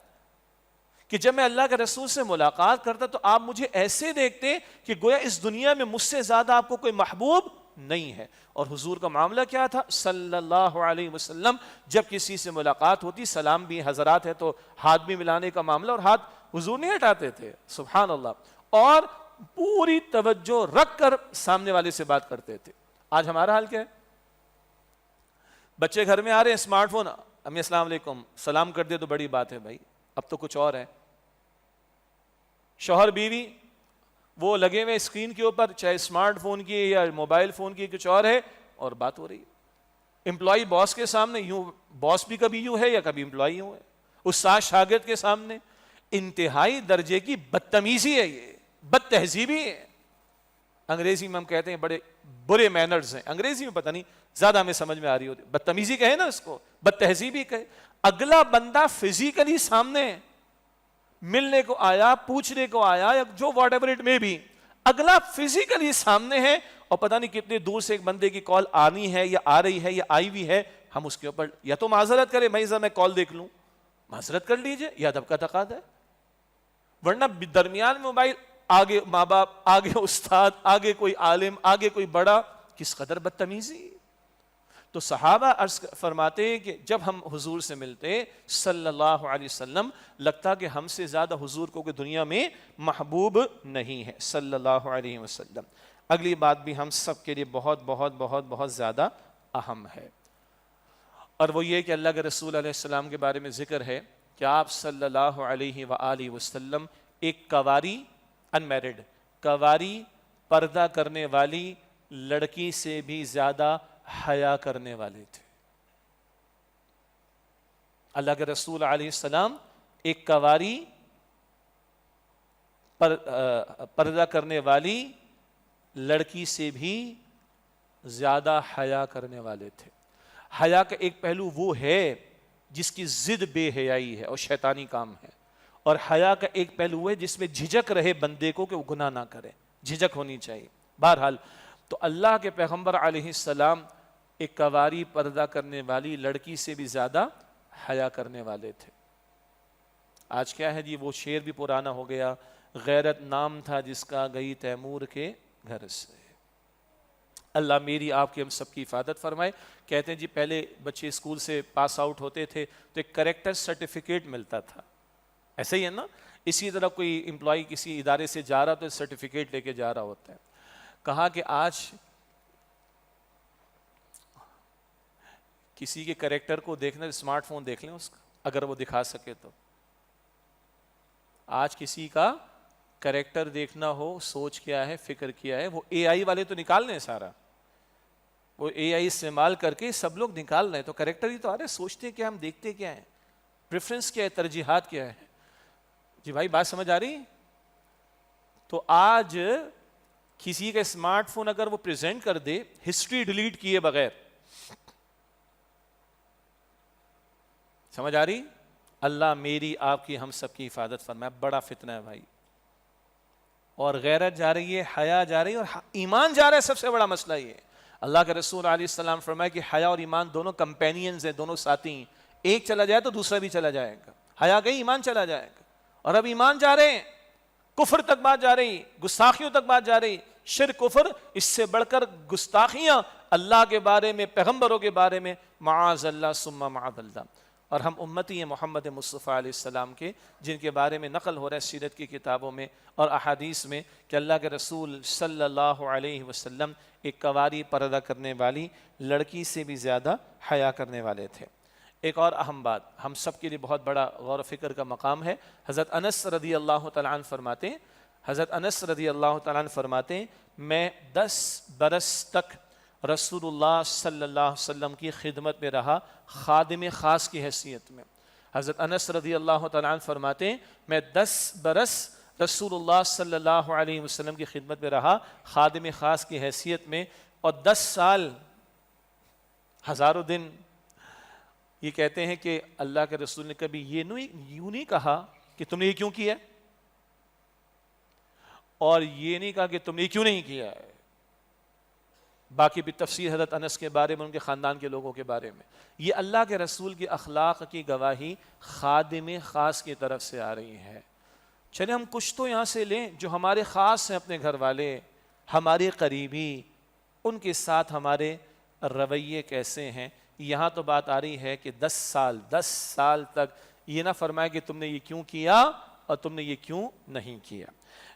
کہ جب میں اللہ کے رسول سے ملاقات کرتا تو آپ مجھے ایسے دیکھتے کہ گویا اس دنیا میں مجھ سے زیادہ آپ کو کوئی محبوب نہیں ہے۔ اور حضور کا معاملہ کیا تھا صلی اللہ علیہ وسلم؟ جب کسی سے ملاقات ہوتی، سلام بھی حضرات ہے تو ہاتھ بھی ملانے کا معاملہ، اور ہاتھ حضور نہیں ہٹاتے تھے، سبحان اللہ، اور پوری توجہ رکھ کر سامنے والے سے بات کرتے تھے۔ آج ہمارا حال کیا ہے؟ بچے گھر میں آ رہے ہیں، اسمارٹ فون، امی السلام علیکم، سلام کر دیا تو بڑی بات ہے بھائی، اب تو کچھ اور ہے۔ شوہر بیوی وہ لگے ہوئے اسکرین کے اوپر، چاہے اسمارٹ فون کی یا موبائل فون کی، کچھ اور ہے اور بات ہو رہی ہے۔ امپلائی باس کے سامنے یوں، باس بھی کبھی یوں ہے یا کبھی امپلائی یوں ہے، استاد شاگرد کے سامنے، انتہائی درجے کی بدتمیزی ہے، یہ بد تہذیبی ہے۔ انگریزی میں ہم کہتے ہیں بڑے برے مینرز ہیں، انگریزی میں پتہ نہیں زیادہ ہمیں سمجھ میں آ رہی ہوتی، بدتمیزی کہے نا اس کو، بد تہذیبی کہے۔ اگلا بندہ فزیکلی سامنے ہے، ملنے کو آیا، پوچھنے کو آیا، یا جو واٹ ایور اٹ میں بھی، اگلا فزیکلی سامنے ہے، اور پتہ نہیں کتنے دور سے ایک بندے کی کال آنی ہے یا آ رہی ہے یا آئی ہوئی ہے، ہم اس کے اوپر یا تو معذرت کریں، بھائی ذرا میں کال دیکھ لوں، معذرت کر لیجئے، یہ ادب کا تقاضا ہے۔ ورنہ درمیان میں موبائل، آگے ماں باپ، آگے استاد، آگے کوئی عالم، آگے کوئی بڑا، کس قدر بدتمیزی۔ تو صحابہ عرض فرماتے ہیں کہ جب ہم حضور سے ملتے صلی اللہ علیہ وسلم، لگتا کہ ہم سے زیادہ حضور کو کوئی دنیا میں محبوب نہیں ہے صلی اللہ علیہ وسلم۔ اگلی بات بھی ہم سب کے لیے بہت بہت بہت بہت زیادہ اہم ہے، اور وہ یہ کہ اللہ کے رسول علیہ السلام کے بارے میں ذکر ہے کہ آپ صلی اللہ علیہ وآلہ وسلم ایک کواری، انمیرڈ کواری، پردہ کرنے والی لڑکی سے بھی زیادہ حیا کرنے والے تھے۔ اللہ کے رسول علیہ السلام ایک کواری پردہ کرنے والی لڑکی سے بھی زیادہ حیا کرنے والے تھے. حیا کا ایک پہلو وہ ہے جس کی ضد بے حیائی ہے اور شیطانی کام ہے، اور حیا کا ایک پہلو ہے جس میں جھجک رہے بندے کو کہ وہ گناہ نہ کرے، جھجک ہونی چاہیے. بہرحال تو اللہ کے پیغمبر علیہ السلام ایک کواری پردہ کرنے والی لڑکی سے بھی زیادہ حیا کرنے والے تھے. آج کیا ہے جی، وہ شعر بھی پرانا ہو گیا، غیرت نام تھا جس کا گئی تیمور کے گھر سے. اللہ میری آپ کی ہم سب کی حفاظت فرمائے. کہتے ہیں جی پہلے بچے اسکول سے پاس آؤٹ ہوتے تھے تو ایک کریکٹر سرٹیفکیٹ ملتا تھا، ایسے ہی ہے نا. اسی طرح کوئی امپلائی کسی ادارے سے جا رہا تو سرٹیفکیٹ لے کے جا رہا ہوتا ہے. کہا کہ آج کسی کے کریکٹر کو دیکھنا، اسمارٹ فون دیکھ لیں اس کا اگر وہ دکھا سکے تو. آج کسی کا کریکٹر دیکھنا ہو، سوچ کیا ہے، فکر کیا ہے، وہ اے آئی والے تو نکال رہے سارا، وہ اے آئی استعمال کر کے سب لوگ نکال رہے ہیں. تو کریکٹر ہی تو آ رہے، سوچتے کیا، ہم دیکھتے کیا ہیں، پریفرنس کیا ہے، ترجیحات کیا ہے. جی بھائی بات سمجھ آ رہی؟ تو آج کسی کا اسمارٹ فون اگر وہ پریزنٹ کر دے ہسٹری ڈیلیٹ کیے بغیر، سمجھ آ رہی؟ اللہ میری آپ کی ہم سب کی حفاظت فرمائے. بڑا فتنہ ہے بھائی، اور غیرت جا رہی ہے، حیا جا رہی ہے، اور ایمان جا رہا ہے. سب سے بڑا مسئلہ یہ ہے. اللہ کے رسول علیہ السلام فرمائے کہ حیا اور ایمان دونوں کمپینینز ہیں، دونوں ساتھی ہیں. ایک چلا جائے تو دوسرا بھی چلا جائے گا. حیا گئی، ایمان چلا جائے گا. اور اب ایمان جا رہے ہیں، کفر تک بات جا رہی، گستاخیوں تک بات جا رہی. شرک، کفر، اس سے بڑھ کر گستاخیاں اللہ کے بارے میں، پیغمبروں کے بارے میں، معاذ اللہ ثم معاذ اللہ. اور ہم امتی ہیں محمد مصطفیٰ علیہ السلام کے، جن کے بارے میں نقل ہو رہا ہے سیرت کی کتابوں میں اور احادیث میں کہ اللہ کے رسول صلی اللہ علیہ وسلم ایک کواری پردہ کرنے والی لڑکی سے بھی زیادہ حیا کرنے والے تھے. ایک اور اہم بات ہم سب کے لیے بہت بڑا غور و فکر کا مقام ہے. حضرت انس رضی اللہ تعالیٰ عنہ فرماتے ہیں، حضرت انس رضی اللہ تعالیٰ عنہ فرماتے ہیں میں 10 برس تک رسول اللہ صلی اللہ علیہ وسلم کی خدمت میں رہا، خادم خاص کی حیثیت میں. حضرت انس رضی اللہ تعالیٰ عنہ فرماتے ہیں میں 10 برس رسول اللہ صلی اللہ علیہ وسلم کی خدمت میں رہا، خادم خاص کی حیثیت میں، اور 10 سال ہزاروں دن. یہ کہتے ہیں کہ اللہ کے رسول نے کبھی یوں نہیں کہا کہ تم نے یہ کیوں کیا، اور یہ نہیں کہا کہ تم نے یہ کیوں نہیں کیا ہے. باقی بھی تفسیر حضرت انس کے بارے میں، ان کے خاندان کے لوگوں کے بارے میں. یہ اللہ کے رسول کی اخلاق کی گواہی خادم خاص کی طرف سے آ رہی ہے. چلیں ہم کچھ تو یہاں سے لیں جو ہمارے خاص ہیں، اپنے گھر والے، ہمارے قریبی، ان کے ساتھ ہمارے رویے کیسے ہیں. یہاں تو بات آ رہی ہے کہ 10 سال تک یہ نہ فرمائے کہ تم نے یہ کیوں کیا اور تم نے یہ کیوں نہیں کیا.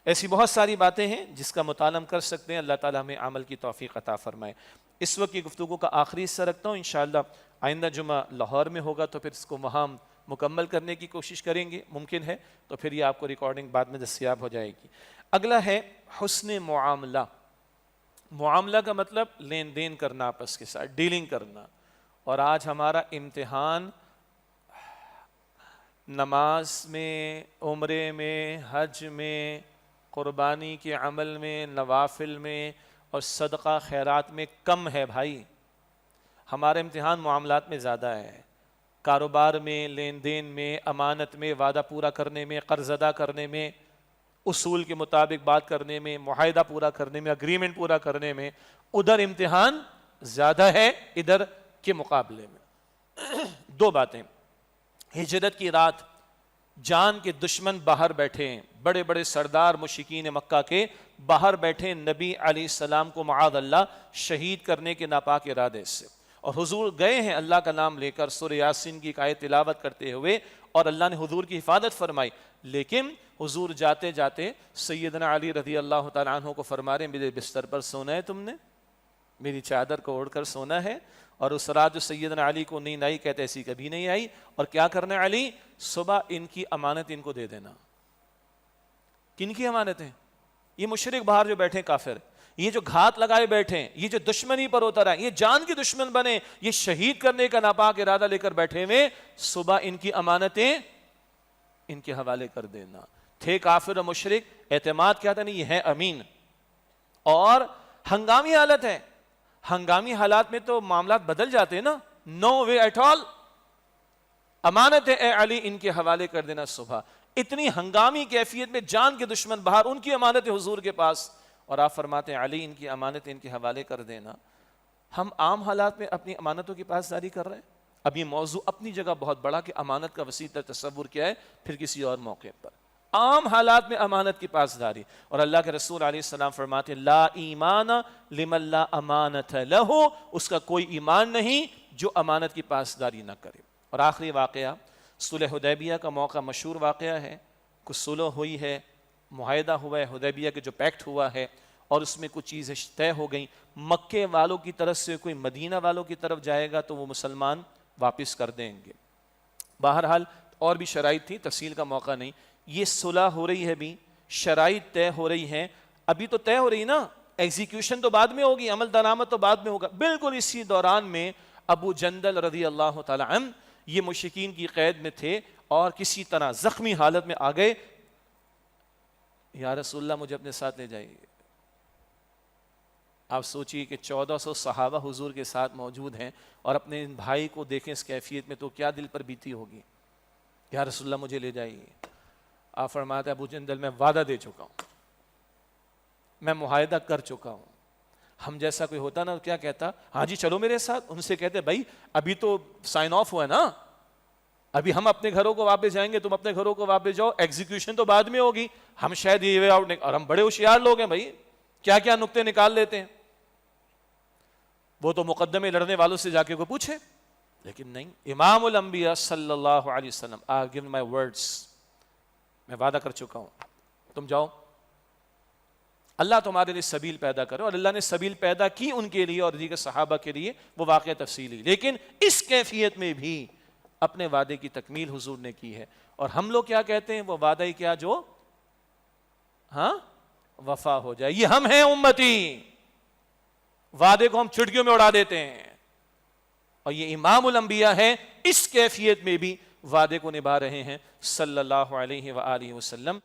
ایسی بہت ساری باتیں ہیں جس کا مطالعہ کر سکتے ہیں. اللہ تعالیٰ ہمیں عمل کی توفیق عطا فرمائے. اس وقت کی گفتگو کا آخری حصہ رکھتا ہوں، انشاءاللہ آئندہ جمعہ لاہور میں ہوگا تو پھر اس کو وہاں مکمل کرنے کی کوشش کریں گے، ممکن ہے تو پھر یہ آپ کو ریکارڈنگ بعد میں دستیاب ہو جائے گی. اگلا ہے حسن معاملہ. معاملہ کا مطلب لین دین کرنا، آپس کے ساتھ ڈیلنگ کرنا. اور آج ہمارا امتحان نماز میں، عمرے میں، حج میں، قربانی کے عمل میں، نوافل میں اور صدقہ خیرات میں کم ہے بھائی. ہمارا امتحان معاملات میں زیادہ ہے. کاروبار میں، لین دین میں، امانت میں، وعدہ پورا کرنے میں، قرض ادا کرنے میں، اصول کے مطابق بات کرنے میں، معاہدہ پورا کرنے میں، اگریمنٹ پورا کرنے میں، ادھر امتحان زیادہ ہے ادھر کے مقابلے میں. 2 باتیں. ہجرت کی رات جان کے دشمن باہر بیٹھے ہیں، بڑے بڑے سردار مشرکین مکہ کے باہر بیٹھے نبی علیہ السلام کو معاذ اللہ شہید کرنے کے ناپاک ارادے سے. اور حضور گئے ہیں اللہ کا نام لے کر سورہ یاسین کی آیت تلاوت کرتے ہوئے، اور اللہ نے حضور کی حفاظت فرمائی. لیکن حضور جاتے جاتے سیدنا علی رضی اللہ تعالیٰ عنہ کو فرما رہے میرے بستر پر سونا ہے، تم نے میری چادر کو اوڑھ کر سونا ہے. اور اس رات جو سیدنا علی کو نیند آئی، کہتے ایسی کبھی نہیں آئی. اور کیا کرنا ہے علی؟ صبح ان کی امانت ان کو دے دینا. کن کی امانتیں؟ یہ مشرک باہر جو بیٹھے کافر، یہ جو گھات لگائے بیٹھے ہیں، یہ جو دشمنی پر اتر آئے، یہ جان کی دشمن بنے، یہ شہید کرنے کا ناپاک ارادہ لے کر بیٹھے ہوئے، صبح ان کی امانتیں ان کے حوالے کر دینا۔ تھے کافر و مشرک، اعتماد کیا تھا؟ نہیں، یہ ہے امین، اور ہنگامی حالت ہے۔ ہنگامی حالات میں تو معاملات بدل جاتے ہیں نا، نو وے ایٹ آل۔ امانت اے علی ان کے حوالے کر دینا صبح۔ اتنی ہنگامی کیفیت میں جان کے دشمن باہر، ان کی امانت حضور کے پاس، اور آپ فرماتے ہیں علی ان کی امانت ان کے حوالے کر دینا۔ ہم عام حالات میں اپنی امانتوں کی پاسداری کر رہے ہیں؟ اب یہ موضوع اپنی جگہ بہت بڑا کہ امانت کا وسیع تر تصور کیا ہے، پھر کسی اور موقع پر۔ عام حالات میں امانت کی پاسداری، اور اللہ کے رسول علیہ السلام فرماتے ہیں لا ایمان لمن لا امانت لہ، اس کا کوئی ایمان نہیں جو امانت کی پاسداری نہ کرے۔ اور آخری واقعہ صلح حدیبیہ کا موقع، مشہور واقعہ ہے۔ کچھ صلح ہوئی ہے، معاہدہ ہوا ہے حدیبیہ کے جو پیکٹ ہوا ہے، اور اس میں کچھ چیزیں طے ہو گئیں۔ مکے والوں کی طرف سے کوئی مدینہ والوں کی طرف جائے گا تو وہ مسلمان واپس کر دیں گے۔ بہرحال اور بھی شرائط تھی، تفصیل کا موقع نہیں۔ یہ صلح ہو رہی ہے، بھی شرائط طے ہو رہی ہیں، ابھی تو طے ہو رہی نا، ایگزیکیوشن تو بعد میں ہوگی، عمل درآمد تو بعد میں ہوگا۔ بالکل اسی دوران میں ابو جندل رضی اللہ تعالی عنہ یہ مشرکین کی قید میں تھے، اور کسی طرح زخمی حالت میں آ گئے، یا رسول اللہ مجھے اپنے ساتھ لے جائیے۔ آپ سوچئے کہ 1400 صحابہ حضور کے ساتھ موجود ہیں، اور اپنے بھائی کو دیکھیں اس کیفیت میں، تو کیا دل پر بیتی ہوگی؟ یا رسول اللہ مجھے لے جائیے۔ آپ فرماتے ہیں ابو جندل میں وعدہ دے چکا ہوں، میں معاہدہ کر چکا ہوں۔ ہم جیسا کوئی ہوتا نا کیا کہتا؟ ہاں جی چلو میرے ساتھ۔ ان سے کہتے بھائی ابھی تو سائن آف ہوا ہے نا، ابھی ہم اپنے گھروں کو واپس جائیں گے، تم اپنے گھروں کو واپس جاؤ، ایگزیکیوشن تو بعد میں ہوگی۔ ہم شاید یہ وے آؤٹ، اور ہم بڑے ہوشیار لوگ ہیں بھائی، کیا کیا نقطے نکال لیتے ہیں۔ وہ تو مقدمے لڑنے والوں سے جا کے کو پوچھے، لیکن نہیں، امام الانبیاء صلی اللہ علیہ وسلم I have given my words، میں وعدہ کر چکا ہوں، تم جاؤ، اللہ تمہارے لیے سبیل پیدا کرے۔ اور اللہ نے سبیل پیدا کی ان کے لیے اور دیگر صحابہ کے لیے، وہ واقعہ تفصیلی، لیکن اس کیفیت میں بھی اپنے وعدے کی تکمیل حضور نے کی ہے۔ اور ہم لوگ کیا کہتے ہیں؟ وہ وعدہ ہی کیا جو ہاں وفا ہو جائے۔ یہ ہم ہیں امتی، وعدے کو ہم چٹکیوں میں اڑا دیتے ہیں، اور یہ امام الانبیاء ہے، اس کیفیت میں بھی وعدے کو نبھا رہے ہیں صلی اللہ علیہ وآلہ وسلم۔